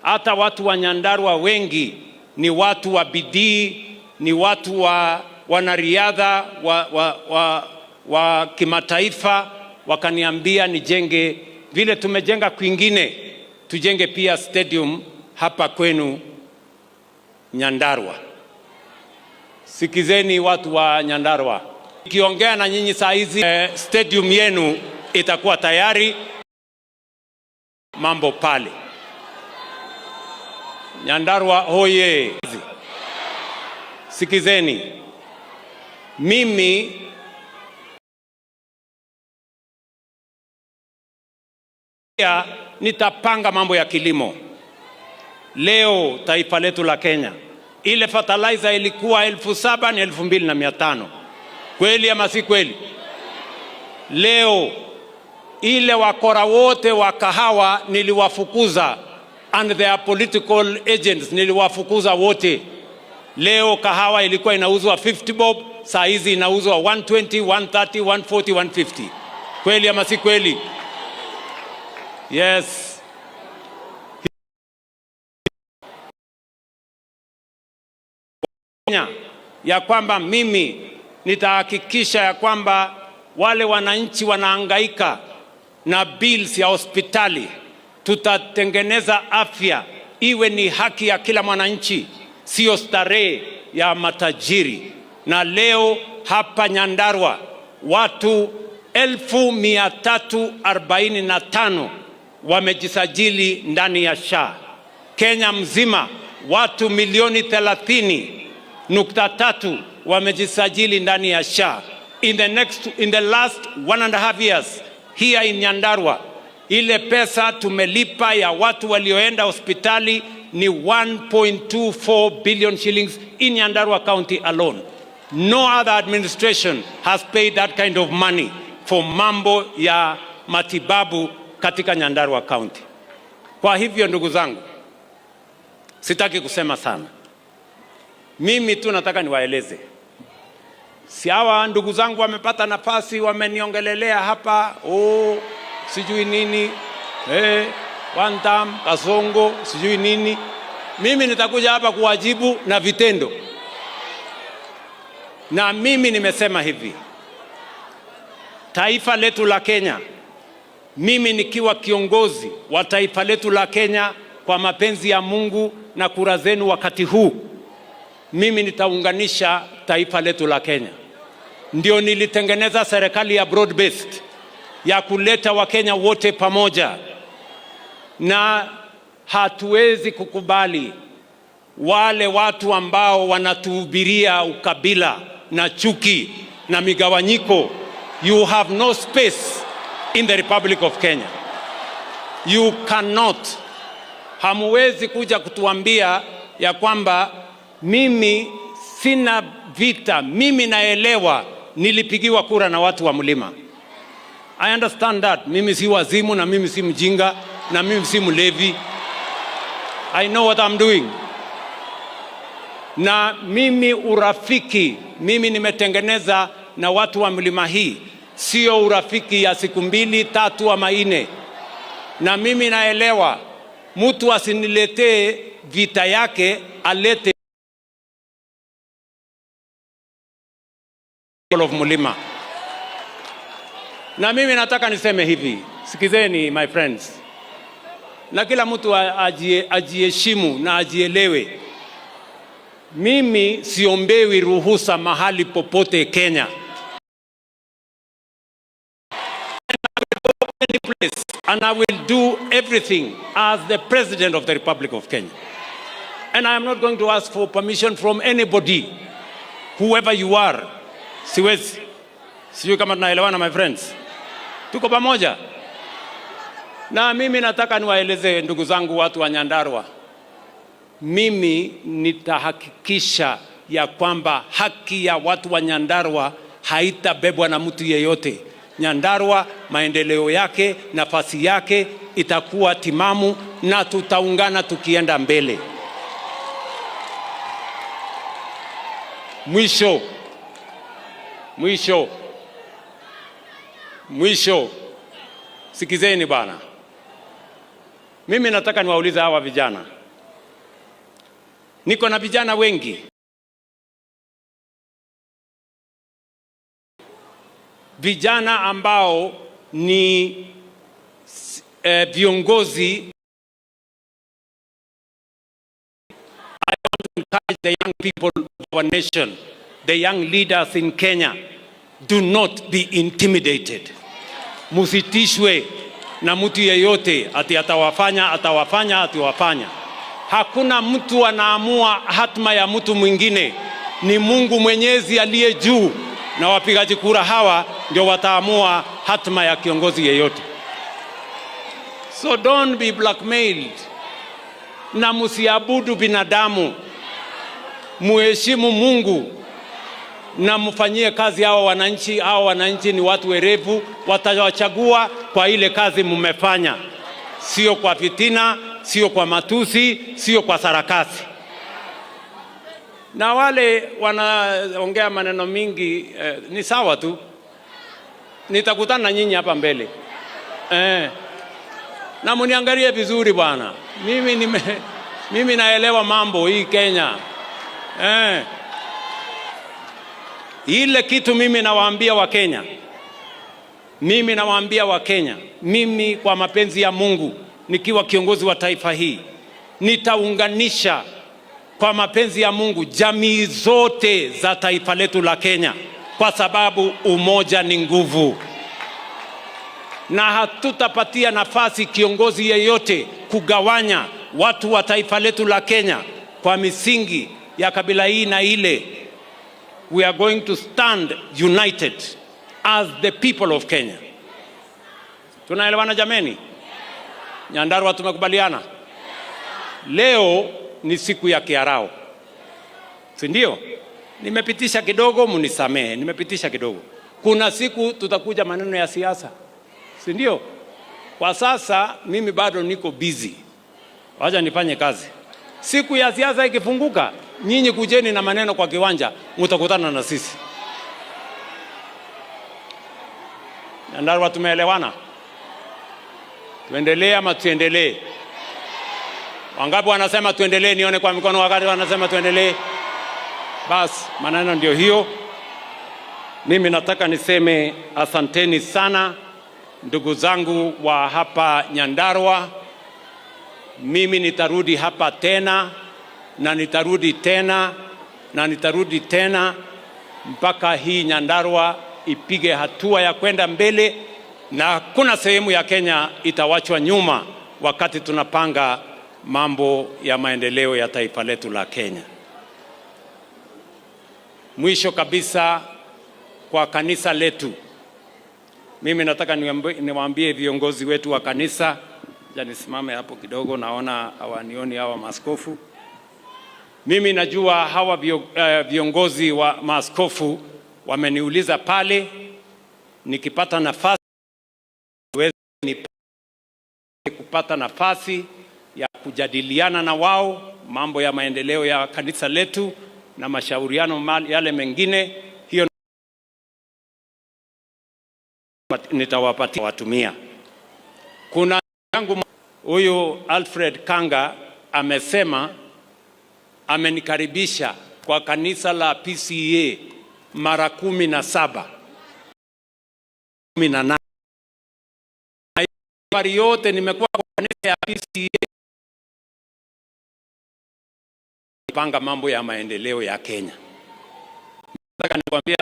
hata watu wa Nyandarua wengi ni watu wa bidii, ni watu wa wanariadha wa kimataifa, wakaniambia nijenge vile tumejenga kwingine, tujenge pia stadium hapa kwenu Nyandarua. Sikizeni watu wa Nyandarua, Kiongea na nyinyi saa hizi stadium yenu itakuwa tayari, mambo pale. Nyandarua hoye! Sikizeni, mimi nitapanga mambo ya kilimo. Leo taifa letu la Kenya, ile fertilizer ilikuwa 7,000 ni 2,500. Kweli ama si kweli? Leo ile wakora wote wa kahawa niliwafukuza, and their political agents niliwafukuza wote. Leo kahawa ilikuwa inauzwa 50 bob, saa hizi inauzwa 120, 130, 140, 150. Kweli ama si kweli? Yes. Ya kwamba mimi nitahakikisha ya kwamba wale wananchi wanahangaika na bills ya hospitali, tutatengeneza afya iwe ni haki ya kila mwananchi, sio starehe ya matajiri. Na leo hapa Nyandarua watu 1,345 wamejisajili ndani ya SHA. Kenya mzima watu 1,30,3 wamejisajili ndani ya SHA. In the last 1.5 years here in Nyandarua, ile pesa tumelipa ya watu walioenda hospitali ni 1.24 billion shillings in Nyandarua County alone. No other administration has paid that kind of money for mambo ya matibabu katika Nyandarua County. Kwa hivyo ndugu zangu, sitaki kusema sana. Mimi tu nataka niwaeleze. Si hawa ndugu zangu wamepata nafasi, wameniongelelea hapa, sijui nini, one term, kasongo, sijui nini. Mimi nitakuja hapa kuwajibu na vitendo. Na mimi nimesema hivi, taifa letu la Kenya, mimi nikiwa kiongozi wa taifa letu la Kenya, kwa mapenzi ya Mungu na kura zenu wakati huu, mimi nitaunganisha taifa letu la Kenya. Ndio nilitengeneza serikali ya broad based ya kuleta Wakenya wote pamoja, na hatuwezi kukubali wale watu ambao wanatuhubiria ukabila na chuki na migawanyiko. You have no space in the Republic of Kenya. You cannot. Hamuwezi kuja kutuambia ya kwamba mimi sina vita. Mimi naelewa nilipigiwa kura na watu wa mlima. I understand that. Mimi si wazimu na mimi si mjinga na mimi si mlevi. I know what I'm doing. Na mimi urafiki, mimi nimetengeneza na watu wa mlima hii, sio urafiki ya siku 2, 3 ama 4. Na mimi naelewa mtu asiniletee vita yake, alete of mlima. Na mimi nataka niseme hivi, sikizeni my friends, na kila mtu ajiheshimu na ajielewe. Mimi siombewi ruhusa mahali popote Kenya. And I will do everything as the President of the Republic of Kenya. And I am not going to ask for permission from anybody, whoever you are. Siwezi. Sijui kama tunaelewana my friends. Tuko pamoja. Na mimi nataka niwaeleze ndugu zangu watu wa Nyandarua. Mimi nitahakikisha ya kwamba haki ya watu wa Nyandarua haitabebwa na mtu yeyote. Nyandarua maendeleo yake, nafasi yake itakuwa timamu, na tutaungana tukienda mbele. Mwisho, sikizeni bana. Mimi nataka niwaulize hawa vijana. Niko na vijana wengi. Vijana ambao ni viongozi. I want to encourage the young people of our nation, the young leaders in Kenya, Do not be intimidated. Musitishwe na mtu yeyote ati atawafanya. Hakuna mtu anaamua hatma ya mtu mwingine. Ni Mungu Mwenyezi aliye juu, na wapigaji kura hawa ndio wataamua hatma ya kiongozi yeyote. So don't be blackmailed. Na musiabudu binadamu. Muheshimu Mungu na mfanyie kazi hao wananchi. Hao wananchi ni watu werevu, watawachagua kwa ile kazi mmefanya, sio kwa fitina, sio kwa matusi, sio kwa sarakasi. Na wale wanaongea maneno mingi ni sawa tu. Nitakutana na nyinyi hapa mbele. Na muniangalie vizuri bwana. Mimi naelewa mambo hii Kenya. Ile kitu mimi nawaambia Wakenya, mimi kwa mapenzi ya Mungu nikiwa kiongozi wa taifa hii, nitaunganisha kwa mapenzi ya Mungu jamii zote za taifa letu la Kenya, kwa sababu umoja ni nguvu. Na hatutapatia nafasi kiongozi yeyote kugawanya watu wa taifa letu la Kenya kwa misingi ya kabila hii na ile. We are going to stand united as the people of Kenya. Tunaelewana jameni? Nyandarua tumekubaliana? Leo ni siku ya Kiarao, si ndio? Nimepitisha kidogo, munisamehe, nimepitisha kidogo. Kuna siku tutakuja maneno ya siasa, si ndio? Kwa sasa mimi bado niko busy. Wacha nifanye kazi. Siku ya siasa ikifunguka, nyinyi kujeni na maneno kwa kiwanja, mtakutana na sisi. Nyandarua tumeelewana? Tuendelee ama tuendelee? Wangapi wanasema tuendelee? Nione kwa mikono wakati wanasema tuendelee. Bas, maneno ndio hiyo. Mimi nataka niseme asanteni sana ndugu zangu wa hapa Nyandarua. Mimi nitarudi hapa tena na nitarudi tena na nitarudi tena mpaka hii Nyandarua ipige hatua ya kwenda mbele, na hakuna sehemu ya Kenya itawachwa nyuma wakati tunapanga mambo ya maendeleo ya taifa letu la Kenya. Mwisho kabisa, kwa kanisa letu, mimi nataka niwaambie viongozi wetu wa kanisa. Nisimame hapo kidogo, naona hawanioni hawa maaskofu. Mimi najua hawa viongozi wa maaskofu wameniuliza pale, nikipata nafasi kupata nafasi ya kujadiliana na wao mambo ya maendeleo ya kanisa letu na mashauriano yale mengine, hiyo nitawapatia watumia. Kuna yangu huyu Alfred Kanga amesema amenikaribisha kwa kanisa la PCEA mara 17. 18. Mara yote nimekuwa kwa kanisa ya PCEA panga mambo ya maendeleo ya Kenya. Nataka nikwambia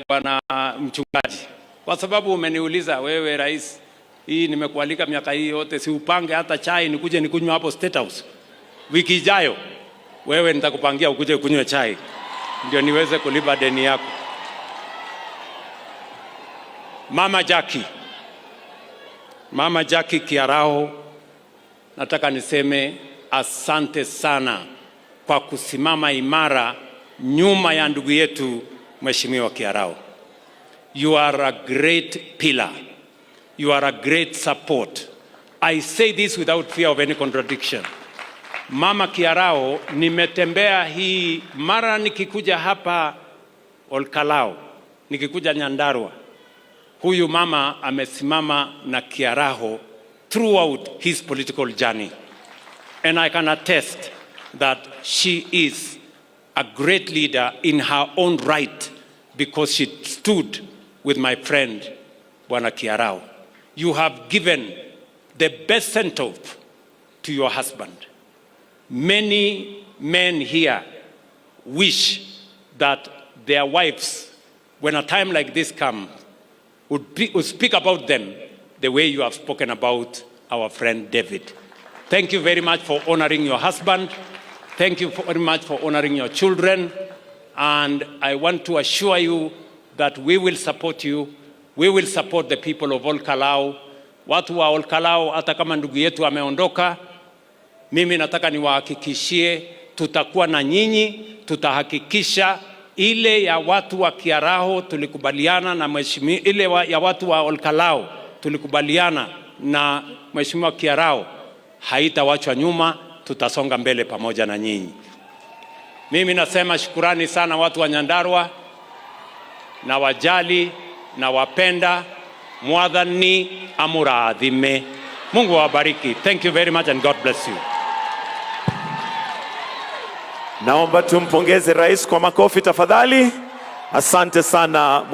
bwana mchungaji, kwa sababu umeniuliza wewe rais, hii nimekualika miaka hii yote, si upange hata chai nikuje nikunywe hapo State House. Wiki ijayo wewe nitakupangia ukuje kunywe chai ndio niweze kulipa deni yako. Mama Jackie Kiarao, nataka niseme asante sana kwa kusimama imara nyuma ya ndugu yetu Mheshimiwa Kiarao. You are a great pillar. You are a great support. I say this without fear of any contradiction. Mama Kiarao, nimetembea hii mara nikikuja hapa Olkalao, nikikuja Nyandarua. Huyu mama amesimama na Kiarao throughout his political journey. And I can attest that she is a great leader in her own right because she stood with my friend Bwana Kiarao. You have given the best send-off to your husband. Many men here wish that their wives when a time like this comes, would speak about them the way you have spoken about our friend David. Thank you very much for honoring your husband. Thank you very much for honoring your children. And I want to assure you that we will support you. We will support the people of Olkalau. Watu wa Olkalau, hata kama ndugu yetu ameondoka, mimi nataka niwahakikishie tutakuwa na nyinyi, tutahakikisha ile ya watu wa Kiaraho tulikubaliana na mheshimiwa, ile ya watu wa Olkalau tulikubaliana na mheshimiwa Kiaraho haitawachwa nyuma, tutasonga mbele pamoja na nyinyi. Mimi nasema shukurani sana watu wa Nyandarua, na wajali na wapenda, Mwathani amurathime. Mungu awabariki. Thank you very much and God bless you. Naomba tumpongeze rais kwa makofi tafadhali. Asante sana.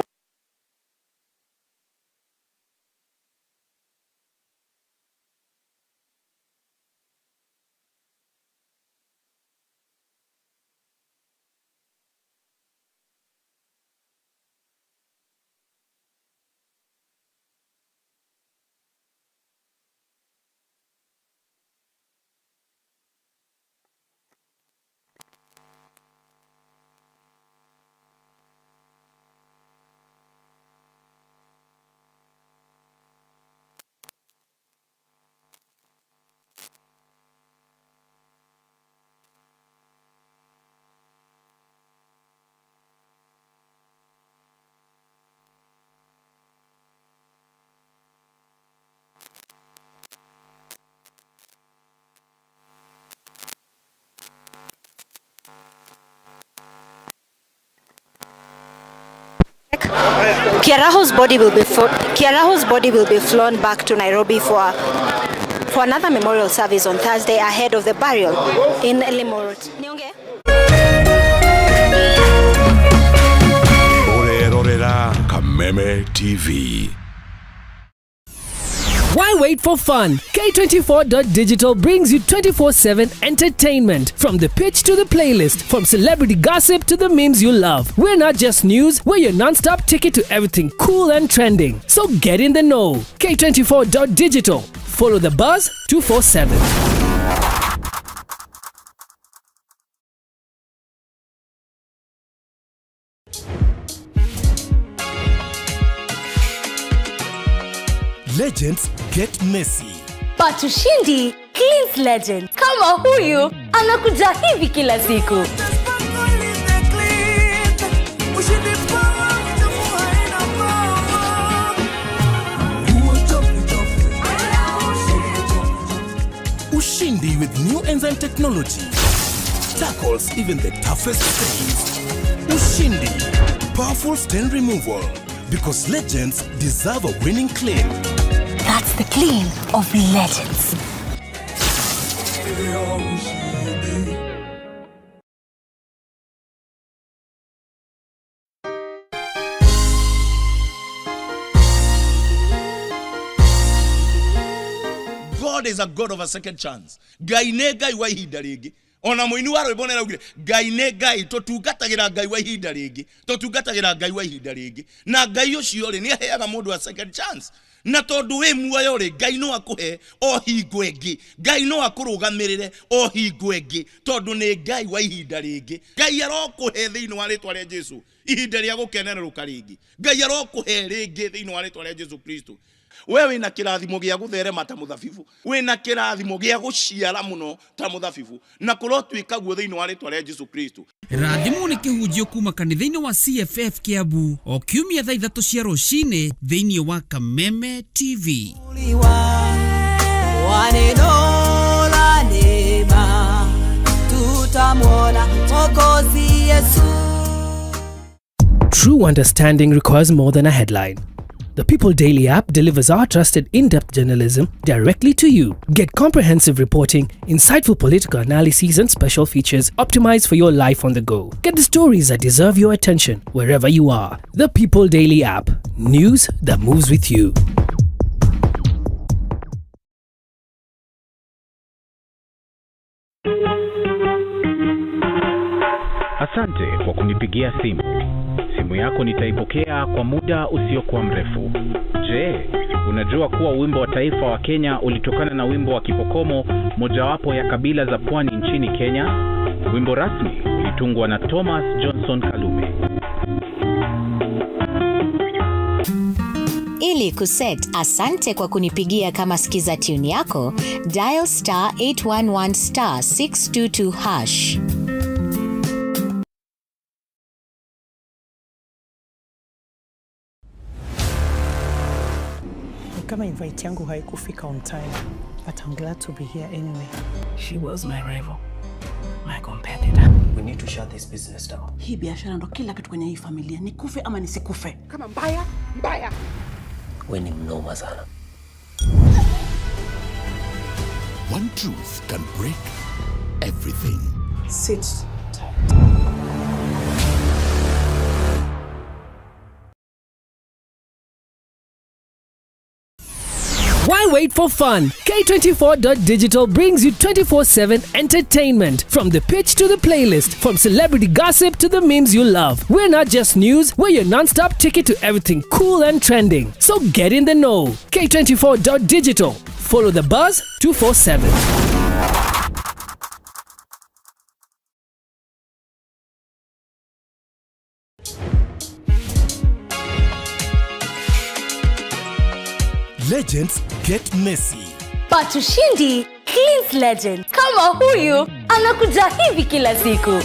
Kiaraho's body will be flown back to Nairobi for another memorial service on Thursday ahead of the burial in Limuru. Kameme TV. Why wait for fun? K24.digital brings you 24/7 entertainment. From the pitch to the playlist, from celebrity gossip to the memes you love. We're not just news, we're your non-stop ticket to everything cool and trending. So get in the know. K24.digital. Follow the buzz 247. Legends get messy. But ushindi cleans legend. Kama huyu anakuja hivi kila siku. Ushindi with new enzyme technology tackles even the toughest stains. Ushindi, powerful stain removal, because legends deserve a winning clean. That's the clean of legends. God is a God of a second chance. Ngai ne ngai wa ihinda ringi. Ona muini wa rwimbo neraugire ngai ne ngai tutungatagira ngai wa ihinda ringi. Tutungatagira ngai wa ihinda ringi. Na ngai ucio ri ni aheaga mundu a second chance. Na tondu we muoyo ri ngai no akuhe o hingo ingi. Ngai no akurugamirire o hingo ingi tondu ni ngai wa ihinda ringi. Ngai arokuhe thiini wa ritwa ria Jesu ihinda ria gukenereruka ringi. Ngai arokuhe ringi thiini wa ritwa ria Jesu Kristo. Wewe wina kirathimo gia gutherema ta muthabibu, wina kirathimo gia guciara muno ta muthabibu, na kurotwika guo thiini wa ritwa ria Jesu Kristo. Rathimo ni kihunjio kuma kanitha-ini wa CFF Kiambu o kiumia thaa 3 cia rucini thiini wa Kameme TV. True understanding requires more than a headline. The People Daily app delivers our trusted in-depth journalism directly to you. Get comprehensive reporting, insightful political analyses and special features optimized for your life on the go. Get the stories that deserve your attention wherever you are. The People Daily app. News that moves with you. Asante kwa kunipigia simu. Simu Simu yako nitaipokea kwa muda usiokuwa mrefu. Je, unajua kuwa wimbo wa taifa wa Kenya ulitokana na wimbo wa Kipokomo, mojawapo ya kabila za pwani nchini Kenya? Wimbo rasmi ulitungwa na Thomas Johnson Kalume. Ili kuset asante kwa kunipigia kama skiza tune yako, dial *811 *622 hash. Kama invite yangu haikufika on time, but I'm glad to be here anyway. She was my rival, my competitor. We need to shut this business down. Hii biashara ndo kila kitu kwenye hii familia. Nikufe ama nisikufe. Kama mbaya. We ni mnoma sana. One truth can break everything. Sit tight. Why wait for fun? K24.digital brings you 24/7 entertainment. From the pitch to the playlist, from celebrity gossip to the memes you love. We're not just news, we're your non-stop ticket to everything cool and trending. So get in the know. K24.digital. Follow the buzz 247. Legends get messy. But ushindi cleans legend. Kama huyu anakuja hivi kila siku.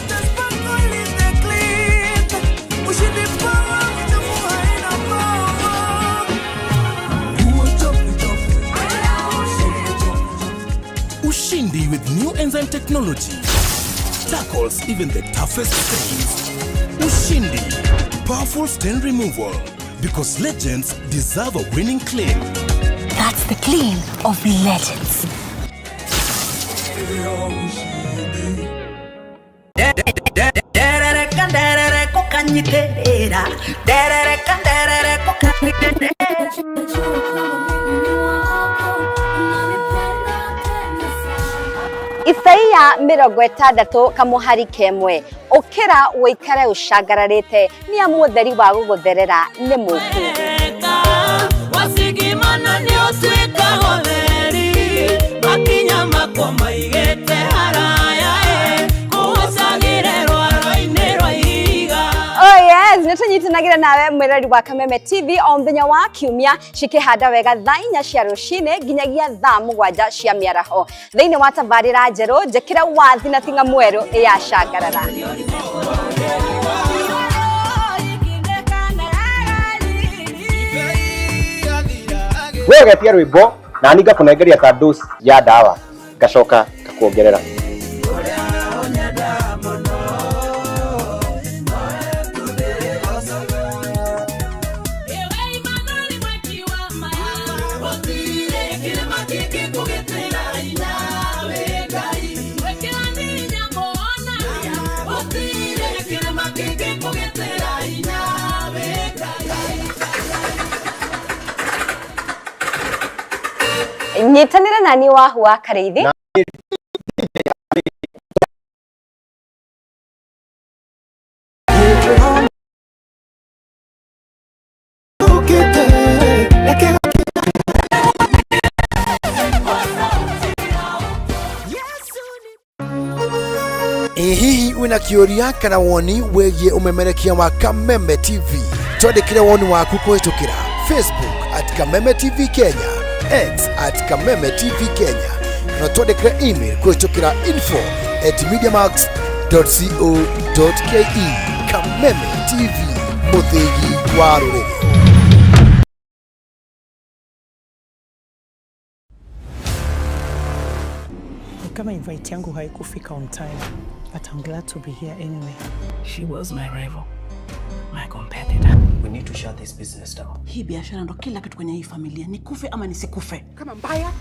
Ushindi with new enzyme technology tackles even the toughest stains. Ushindi, powerful stain removal, because legends deserve a winning claim. That's the clean of legends. Isaia 60 kamuhari kemwe ukira wikare ushagararite ni amutheri wa gugutherera ni muku wasigimana ni osweka hotheri makinyama kwa maigete haraya kuhosagire rwaro-ini rwa ihiga. Oh yes, nitanyitanagira nawe mwirori wa Kameme TV o muthenya wa kiumia cikihanda wega thaa 4 cia rucine nginyagia thaa 7 cia miaraho thiini wa tabarira njeru njekira wathi na tinga mweru ya shagarara. Wewe pia rwimbo na ninga kunegeria ta dose ya dawa gacoka gakuongerera. Nyitanira nani wa Kareithi Hihi wina kioria kana woni wegie umemerekia wa Kameme TV? Twandikire woni waku kuhitukira Facebook @Kameme TV Kenya, X @Kameme TV Kenya, na twandikire email kuhitukira info@mediamax.co.ke. Kameme TV, muthigi wa ruriri. Kama invite yangu haikufika on time, but I'm glad to be here anyway. She was my rival, my competitor. We need to shut this business down. Hii biashara ndo kila kitu kwenye hii familia. Nikufe ama nisikufe. Kama mbaya.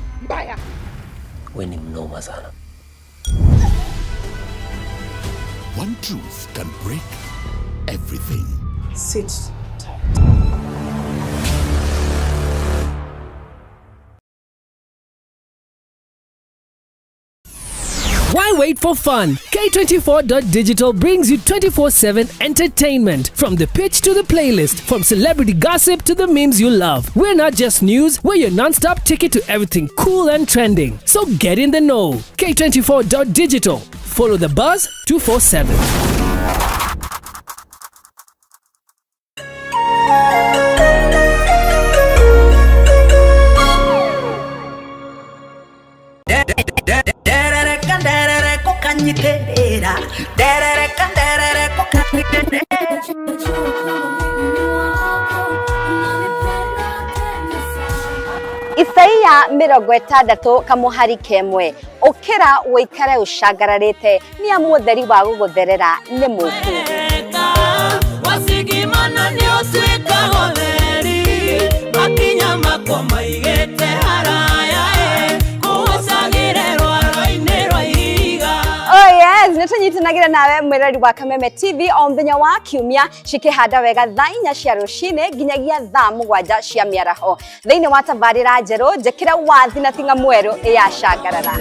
We ni mnoma sana. One truth can break everything. Sit tight. Why wait for fun? K24.digital brings you 24/7 entertainment. From the pitch to the playlist, from celebrity gossip to the memes you love. We're not just news, we're your non-stop ticket to everything cool and trending. So get in the know. K24.digital. Follow the buzz 247. Isaia 60 kamuhari kemwe ukira wikare ushagararite ni amutheri wa gugutherera ni muku wasigimana ni osweka hotheri makinya makwa maigete haraya kuhusagire rwaro-ini rwa ihiga. Oh yes, nitanyitanagira nawe mwirari wa Kameme TV o muthenya wa kiumia cikihanda wega thaa 4 cia rucine nginyagia thaa 7 cia miaraho thiini wa tabarira njeru njikira wathi na tinga mweru ya shagarara.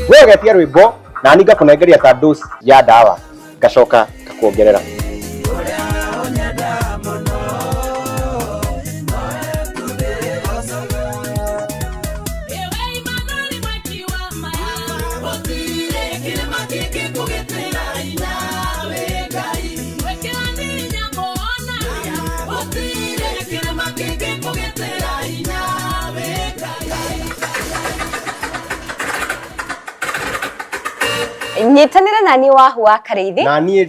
Wewe getia rwimbo na ninga kunengeria ta dose ya dawa gacoka gakuongerera. Nyitanira nani wa huwa Kareithi na ni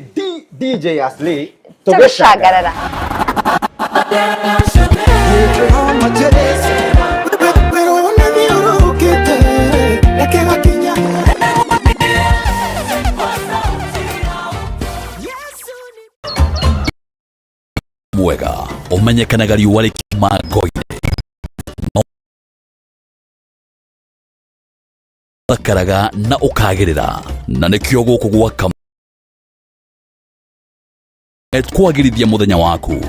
DJ Asli tugishagarara. Mwega umenyekanaga riũa rĩkimango-inĩ karaga na ukagirira na nikio guku gwaka kwagirithia muthenya waku.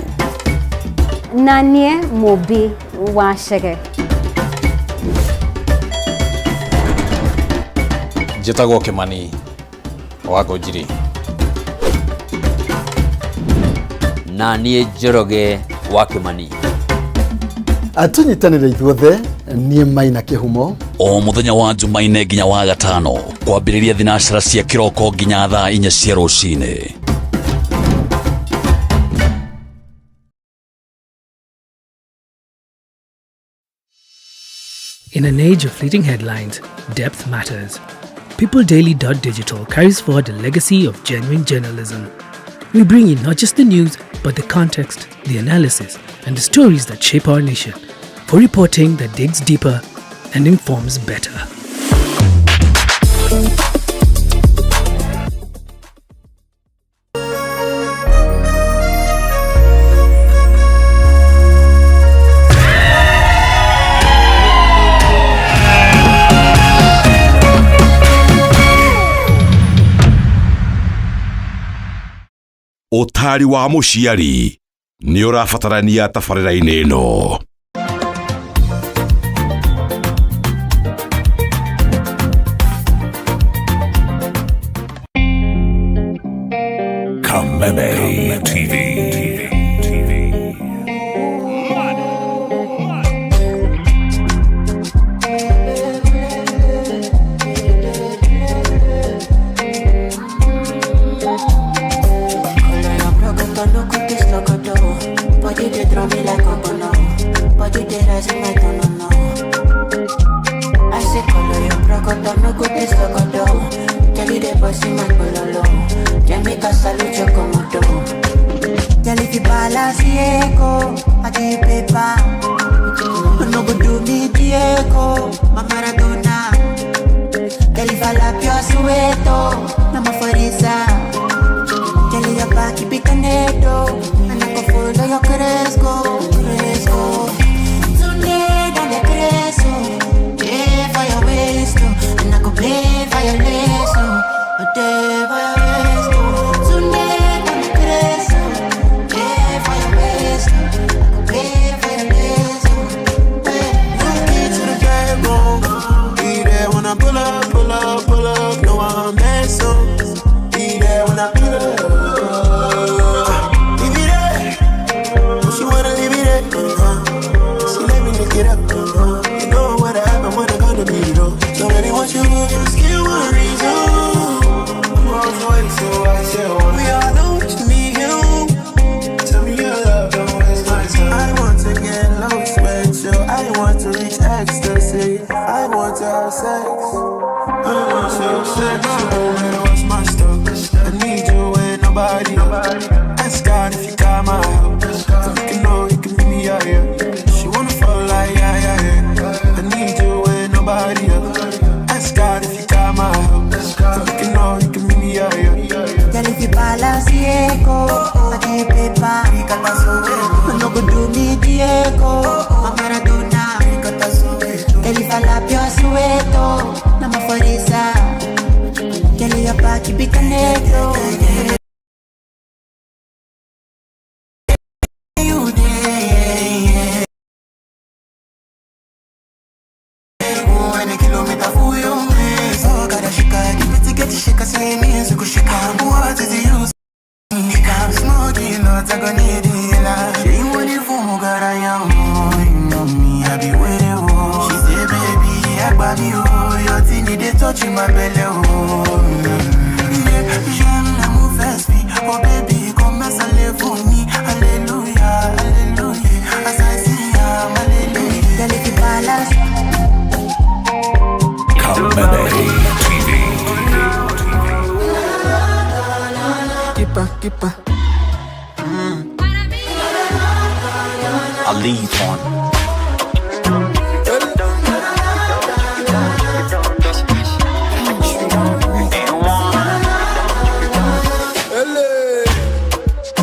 Nanie Mubi wa Chege njĩtagwo Kĩmani wa Ngũnjiri. Na niĩ Njoroge wa Kĩmani. Atunyitanire ithuothe niĩ Maina Kĩhumo. O muthenya wa Jumaine nginya wa Gatano kwambĩrĩria thinacara cia kĩroko nginya thaa 4 cia rũcinĩ. In an age of fleeting headlines, depth matters. PeopleDaily.digital carries forward a legacy of genuine journalism. We bring you not just the news, but the context, the analysis, and the stories that shape our nation, for reporting that digs deeper and informs better. Utari wa muciari ni urabatarania tabarĩra-inĩ ĩno. Kameme TV. Diego, a Maradona, Ricota Soweto, Elifa Lapio Soweto, Nama Farisa, Kelly Apache Bicanegro. Keeper. I lead on.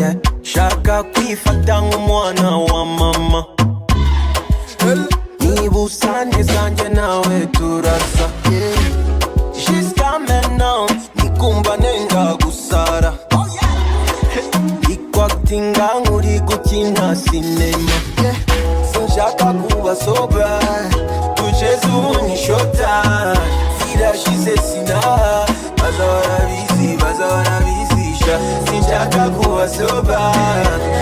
Yeah, shaka kuifata mwana wa mama. Nibu sanje sanje nawe turasa. She's coming now, nikumba nenga gusara. Ikwatinga nguri gukina sinema. Sinshaka kuba soba, tuchezu ni shota. Sida shise sina, bazawara bizisha. Sinshaka kuba soba,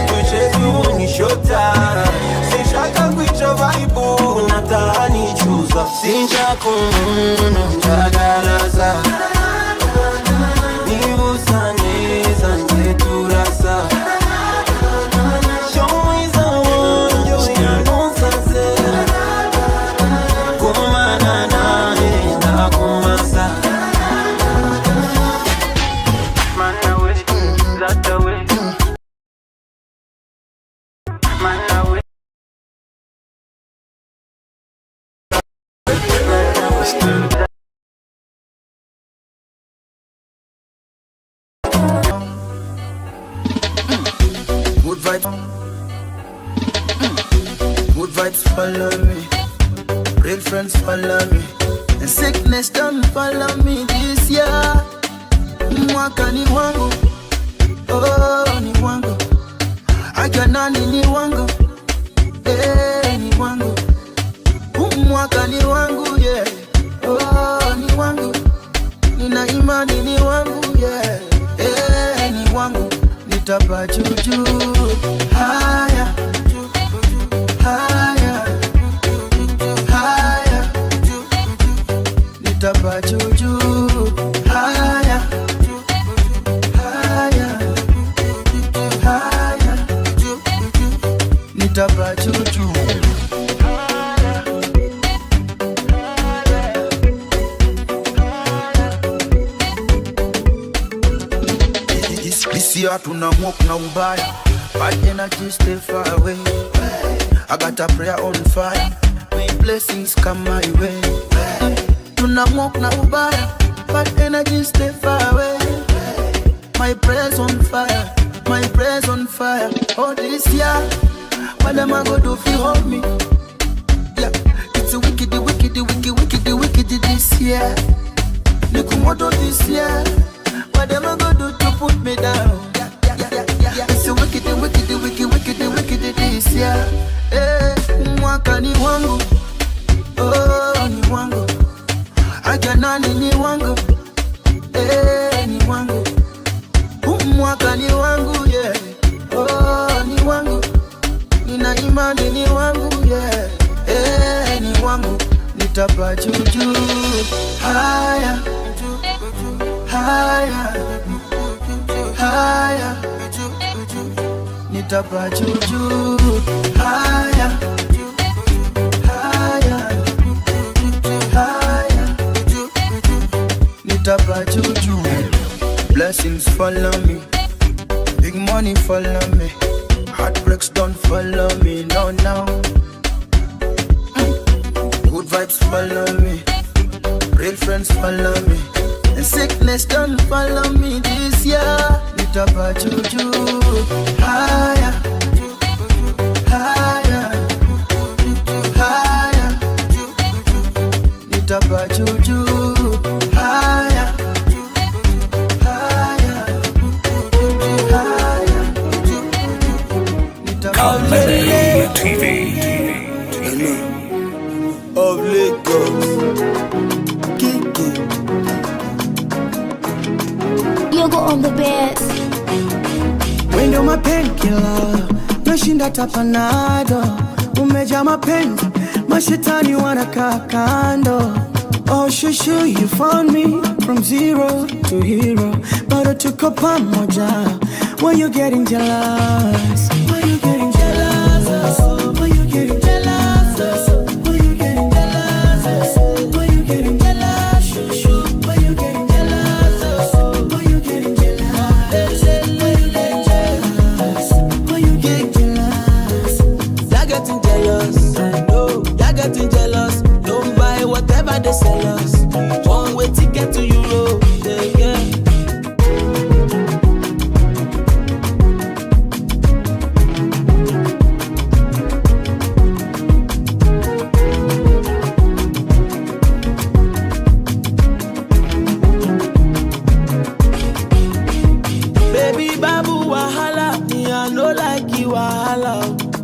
tuchezu ni shota. Sinshaka kuicha vaibu, natahani chuza. Sinshaka njagalaza. Nibu sanje sanje turasa. Good vibes follow me, real friends follow me, and sickness don't follow me this year. Mwaka ni wangu, oh ni wangu, ajanani ni wangu, ni wangu. Mwaka ni wangu, yeah, oh ni wangu, nina imani ni wangu, yeah, ni wangu. Nitapa juju, haya, haya, haya, nitapa juju, haya, haya, haya, nitapa juju. This year tunamwok na ubaya, bad energy stay far away. I got a prayer on fire, may blessings come my way. Tunamwok na ubaya, bad energy stay far away. My prayers on fire, my prayers on fire. Oh this year, what am I gonna do if you hold me? Yeah, it's a wicked this year. Nikumoto this year. What am I gonna do to put me down? It's a wicked this year. Mwaka ni wangu, oh ni wangu, ajanani ni wangu, ni wangu. Mwaka ni wangu, yeah, oh ni wangu, nina imani ni wangu, yeah, ni wangu. Nitapa juju, haya, haya, haya, nitapa juju, haya, haya, haya, nitapa juju. Blessings follow me, big money follow me, heartbreaks don't follow me, no. Good vibes follow me, real friends follow me, and sickness don't follow me this year. Nitapa juju, haya, haya, Kameme TV. Of Lagos. Yogo on the bed. When you're my painkiller, nashinda tapanado. Umeja mapenzi, mashetani wanakaa kando. Oh shushu, you found me from zero to hero. Bado tuko pamoja. Why you getting jealous? Why you getting jealous? Why you getting jealous? Why you getting jealous? Why you getting jealous? Shushu, why you getting jealous? Why you getting jealous? Why you getting jealous? Why you getting jealous? You're getting jealous. I know. You're getting jealous. Don't buy whatever they sell us. One way ticket to Europe. Yeah. Baby babu wahala, me I no like you wahala.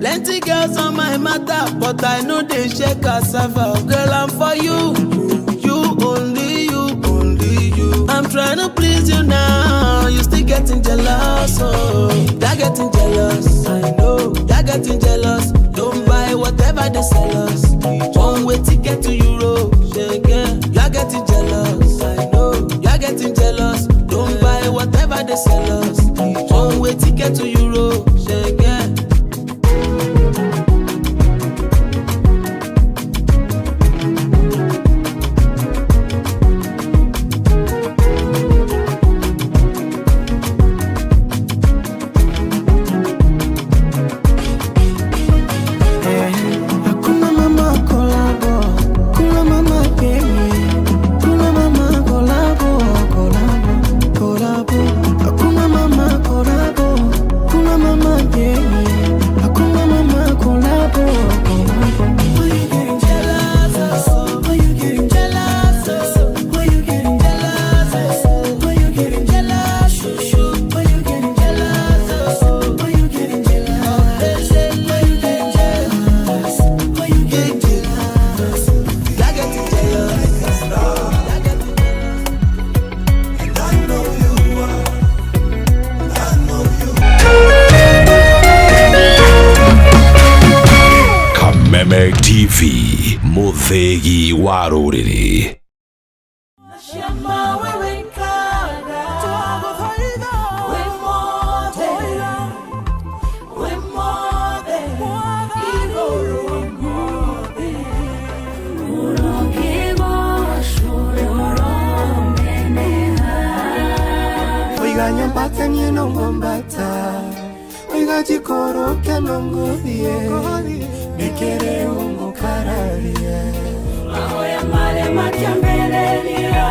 Plenty girls on my matter, but I know they shake cassava. Girl, I'm for you, you only, you only you. I'm trying to please you now, you still getting jealous. Oh, you're getting jealous. I know, you're getting jealous. Don't buy whatever they sell us. One way ticket to Europe. Yeah. You're getting jealous. I know, you're getting jealous. Don't buy whatever they sell us. One way ticket to Europe. Yeah. Kameme TV, muthegi wa ruriri. Oiganya mbata nye nongo mbata. Oiga jikoro ke nongo die. Mekere ungo kararie. Mahoya male makiambelelia.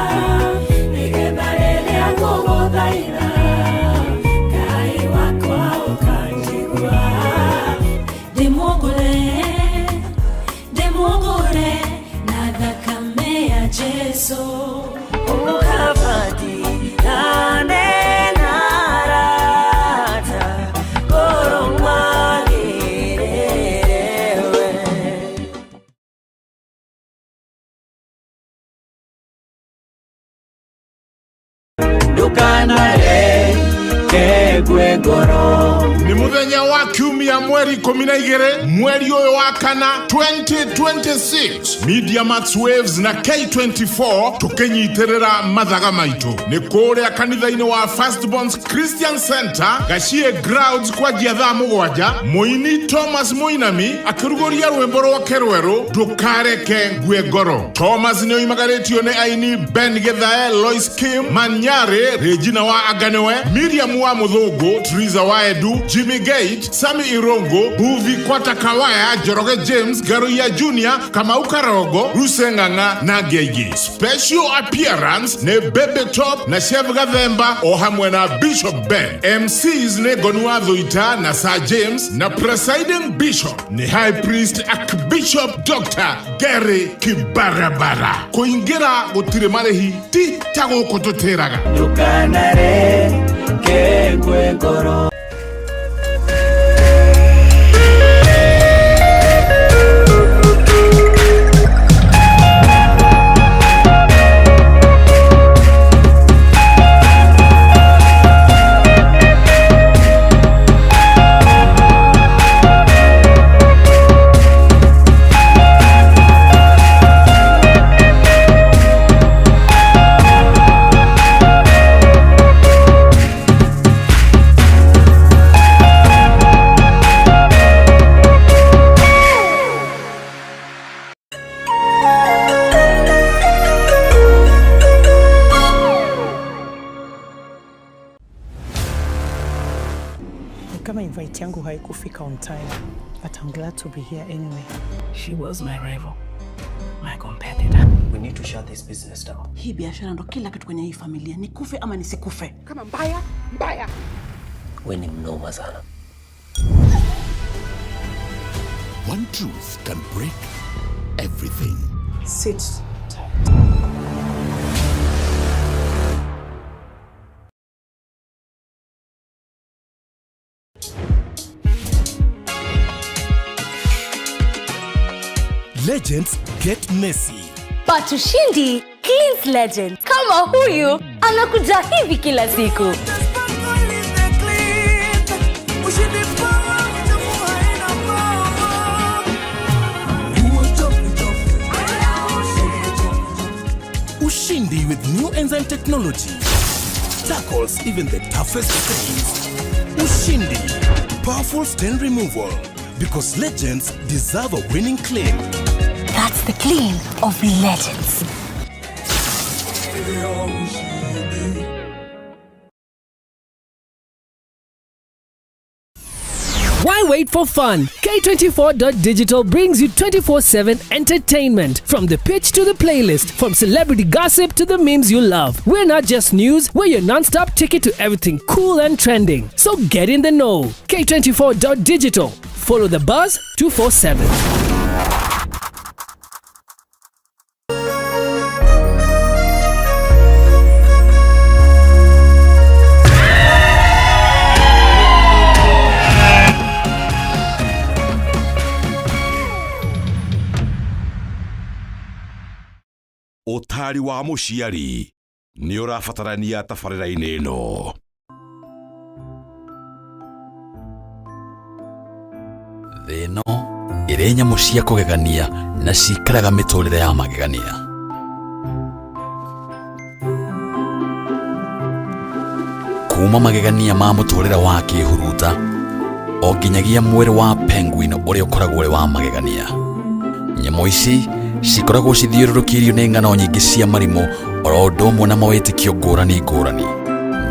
Nigebalele angogo daira. Kai wako au kanjigua. Demogore, nada kamea Jesu. Ukafadi, ane narata. Ni muthenya wa kiumia mweri 12 mweri uyu wa kana 2026 Media Max Waves na K24 tukinyitirira mathaga maitu ni kuria kanitha-ini wa First Bonds Christian Center Gashie Grounds kwa thaa 7 muini Thomas Muinami akirugoria rwimbo rwake rweru ndukareke ngwe ngoro. Thomas ni oimagaritio ni aini Ben Githae, Lois Kim, Manyare, Regina wa Aganewe, Miriam wa Muthungu, Teresa wa Edu, Jimmy Gate, Sami Irongo, Buvi Kwata Kawaya, Joroge James, Garuya Junior, Kamau Karogo, Rusenganga na Gegi. Special appearance ne Bebe Top na Chef Gathemba o hamwe na Bishop Ben. MCs ne Gonwa Dhuita na Sir James na Presiding Bishop ne High Priest Archbishop Dr. Gary Kibarabara. Kuingira gutire marehi ti tago kutoteraga. Dukanare ke ngoro. invite yangu haikufika on time, but I'm glad to be here anyway. She was my rival, my competitor. We need to shut this business down. Hii biashara ndo kila kitu kwenye hii familia. Nikufe ama nisikufe. Kama mbaya. Wewe ni mnoma sana. One truth can break everything. Sit. Legends get messy. But ushindi cleans legend. Kama huyu anakuja hivi kila siku. Ushindi with new enzyme technology tackles even the toughest stains. Ushindi, powerful stain removal, because legends deserve a winning clean. That's the clean of legends. Why wait for fun? K24.digital brings you 24/7 entertainment. From the pitch to the playlist, from celebrity gossip to the memes you love. We're not just news, we're your non-stop ticket to everything cool and trending. So get in the know. K24.digital. Follow the buzz 247. Ũtari wa mũciari nĩ ũrabatarania tabarĩra-inĩ ĩno. Thĩ ĩno ĩrĩ nyamũ cia kũgegania na cikaraga mĩtũrĩre ya magegania. Kuma magegania ma mũtũrĩre wa kĩhuruta o nginyagia mwĩrĩ wa penguin ũrĩa ũkoragwo ũrĩ wa magegania. Nyamũ ici cikoragwo cithiũrũrũkĩirio nĩ ng'ano nyingĩ cia marimũ oro ũndũ ũmwe na mawĩtĩkio ngũrani ngũrani.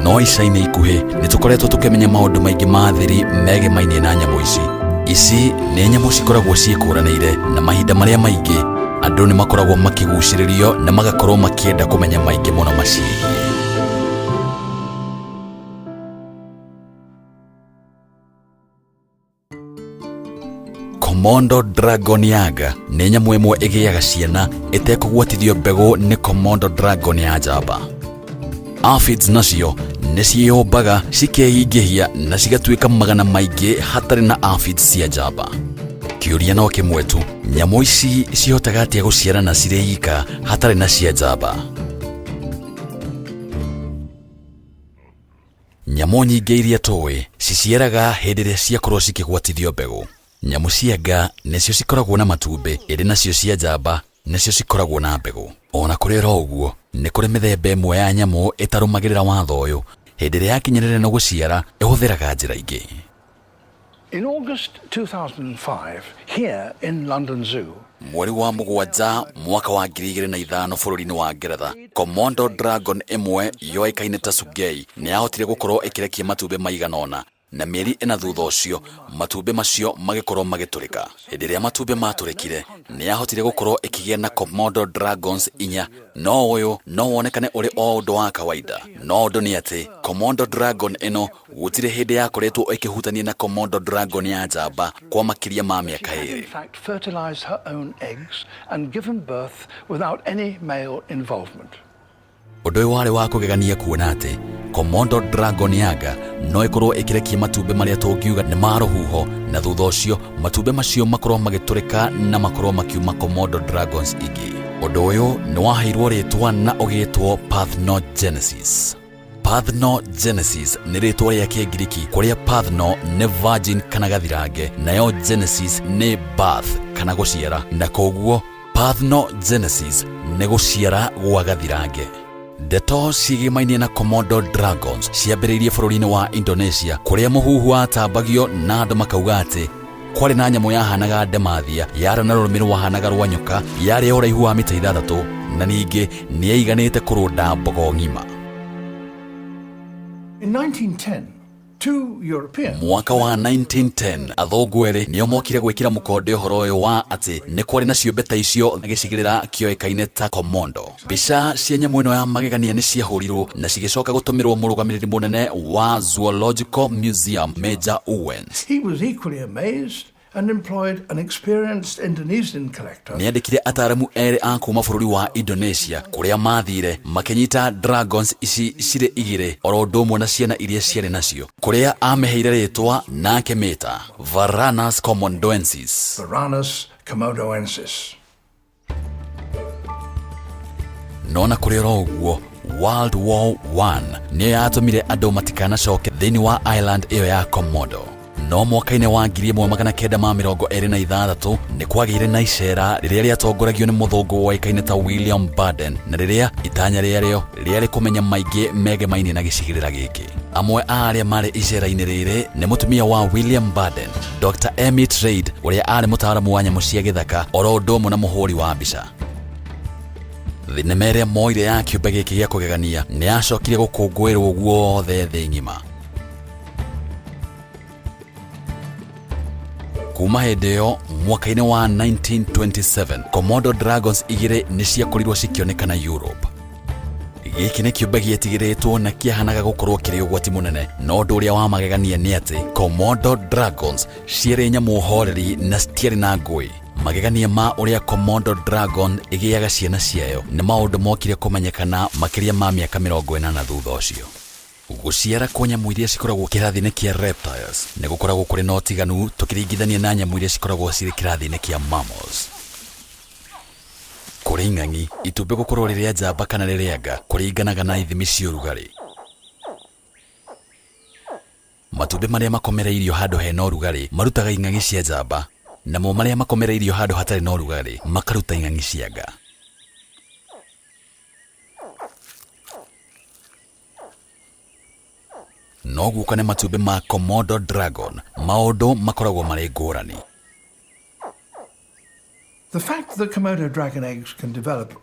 No ica-inĩ ikuhĩ nĩ tũkoretwo tũkĩmenya maũndũ maingĩ ma thiri megemainie na nyamũ ici. Ici nĩ nyamũ cikoragwo ciĩkũranĩire na mahinda marĩa maingĩ andũ nĩ makoragwo makĩgucĩrĩrio na magakorwo makĩenda kũmenya maingĩ mũno maciĩgiĩ. Komodo Dragon Yaga nĩ nyamũ ĩmwe ĩgĩaga ciana ĩtekũgwatithio mbegũ nĩ Komodo Dragon ya njamba. Aphids nacio nĩ ciĩyũmbaga cikeingĩhia na cigatuĩka magana maingĩ hatarĩ na aphids cia njamba. Kĩũria no kĩmwe tu, nyamũ ici cihotaga atĩa gũciarana cirĩ ika hatarĩ na cia njamba? Nyamũ nyingĩ iria tũĩ ciciaraga hĩndĩ ĩrĩa ciakorwo cikĩgwatithio mbegũ. Nyamũ cia nga nĩcio cikoragwo na matumbĩ, ĩrĩ nacio cia njamba nĩcio cikoragwo na mbegũ. Ona kũrĩ oro ũguo, nĩ kũrĩ mĩthemba ĩmwe ya nyamũ ĩtarũmagĩrĩra watho ũyũ. Hĩndĩ ĩrĩa yakinyĩrĩra na gũciara, ĩhũthĩraga njĩra ingĩ. In August 2005, here in London Zoo, mweri wa mũgwanja mwaka wa 2005 bũrũri-inĩ wa Ngeretha, Komodo Dragon ĩmwe yoĩkaine ta Sugei nĩ yahotire gũkorwo ĩkĩrekia matumbĩ maigana ũna. Na mĩeri ĩna thutha ũcio matumbĩ macio magĩkorwo magĩtũrĩka. Hĩndĩ ĩrĩa matumbĩ matũrĩkire nĩ yahotire gũkorwo ĩkĩgĩa na Komodo Dragons 4. No ũyũ no wonekane ũrĩ o ũndũ wa kawaida. No ũndũ nĩ atĩ Komodo Dragon ĩno gũtirĩ hĩndĩ yakoretwo ĩkĩhutania na Komodo Dragon ya njamba kwa makĩria ma mĩaka ĩrĩ. in fact fertilized her own eggs and given birth without any male involvement. Ũndũ ũyũ warĩ wa kũgegania kuona atĩ Komodo Dragon Yaga no ĩkorwo ĩkĩrekia matumbĩ marĩa tũngiuga nĩ ma rũhuho, na thutha ũcio matumbĩ macio makorwo magĩtũrĩka na makorwo makiuma Komodo Dragons ingĩ. Ũndũ ũyũ nĩ waheirwo rĩtwa na ũgĩtwo Parthenogenesis. Parthenogenesis nĩ rĩtwa rĩa Kĩngiriki kũrĩa Partheno nĩ virgin kana gathirange, nayo Genesis nĩ birth kana gũciara, na koguo Parthenogenesis nĩ gũciara gwa gathirange. Ndeto cigĩmainie na Komodo Dragons ciambĩrĩirie bũrũri-inĩ wa Indonesia, kũrĩa mũhuhu watambagio na andũ makauga atĩ kwarĩ na nyamũ yahanaga ndemathia, yarĩ na rũrĩmĩ rwahanaga rwa nyoka, yarĩ ũraihu wa mita 6 na ningĩ nĩ yaiganĩte kũrũnda mbogo ng'ima. In 1910, to Europeans. Mwaka wa 1910 athũngũ erĩ nĩo mokire gwĩkĩra mũkonde ũhoro ũyũ wa atĩ nĩ kwarĩ na ciũmbe ta icio na gĩcigĩrĩra kĩoĩkaine ta Komodo. Mbica cia nyamũ ĩno ya magegania nĩ ciahũrirwo na cigĩcoka gũtũmĩrwo mũrũgamĩrĩri mũnene wa Zoological Museum Major Owens. He was equally amazed and employed an experienced Indonesian collector. Nĩandĩkire ataaramu erĩ a kuma bũrũri wa Indonesia kũrĩa mathire makĩnyita dragons ici cirĩ igĩrĩ oro ũndũ ũmwe na ciana iria ciarĩ nacio, kũrĩa ameheire rĩtwa na akĩmĩta Varanus komodoensis. Varanus komodoensis. No na kũrĩ oro ũguo, World War I nĩyo yatũmire andũ matikanacoke thĩinĩ wa island ĩyo ya Komodo. No mwaka-inĩ wa 1926 nĩ kwagĩire na icera rĩrĩa rĩatongoragio nĩ mũthũngũ woĩkaine ta William Baden, na rĩrĩa itanya rĩarĩo rĩarĩ kũmenya maingĩ megemainie na gĩcigĩrĩra gĩkĩ. Amwe a arĩa marĩ icera-inĩ rĩrĩ nĩ mũtumia wa William Baden, Dr. Emmett Reid, ũrĩa arĩ mũtaaramu wa nyamũ cia gĩthaka oro ũndũ ũmwe na mũhũri wa mbica. Thenema ĩrĩa moire ya kĩũmbe gĩkĩ gĩa kũgegania nĩ yacokire gũkũngũĩrwo guothe thĩ ng'ima. Kuma hĩndĩ ĩyo mwaka-inĩ wa 1927 Komodo dragons igĩrĩ nĩ ciakorirwo cikĩonekana Europe. Gĩkĩ nĩ kĩũmbe gĩetigĩrĩtwo na kĩahanaga gũkorwo kĩrĩ ũgwati mũnene, no ũndũ ũrĩa wa magegania nĩ atĩ Komodo dragons ciarĩ nyamũ horeri na citiarĩ na ngũĩ. Magegania ma ũrĩa Komodo dragon ĩgĩaga ciana ciayo nĩ maũndũ mokire kũmenyekana makĩria ma mĩaka 40 thutha ũcio. Gũciara kwa nyamũ iria cikoragwo kĩrathi-inĩ kĩa reptiles nĩ gũkoragwo kũrĩ na ũtiganu tũkĩringithania na nyamũ iria cikoragwo cirĩ kĩrathi-inĩ kĩa mammals. Kũrĩ ing'ang'i, itumbĩ gũkorwo rĩrĩa njamba kana rĩrĩa nga kũringanaga na ithimi cia ũrugarĩ. Matumbĩ marĩa makomereirio handũ hena ũrugarĩ marutaga ing'ang'i cia njamba, namo marĩa makomereirio handũ hatarĩ na ũrugarĩ makaruta ing'ang'i cia nga. No guka nĩ matumbĩ ma Komodo dragon, maũndũ makoragwo marĩ ngũrani. The fact that Komodo dragon eggs can develop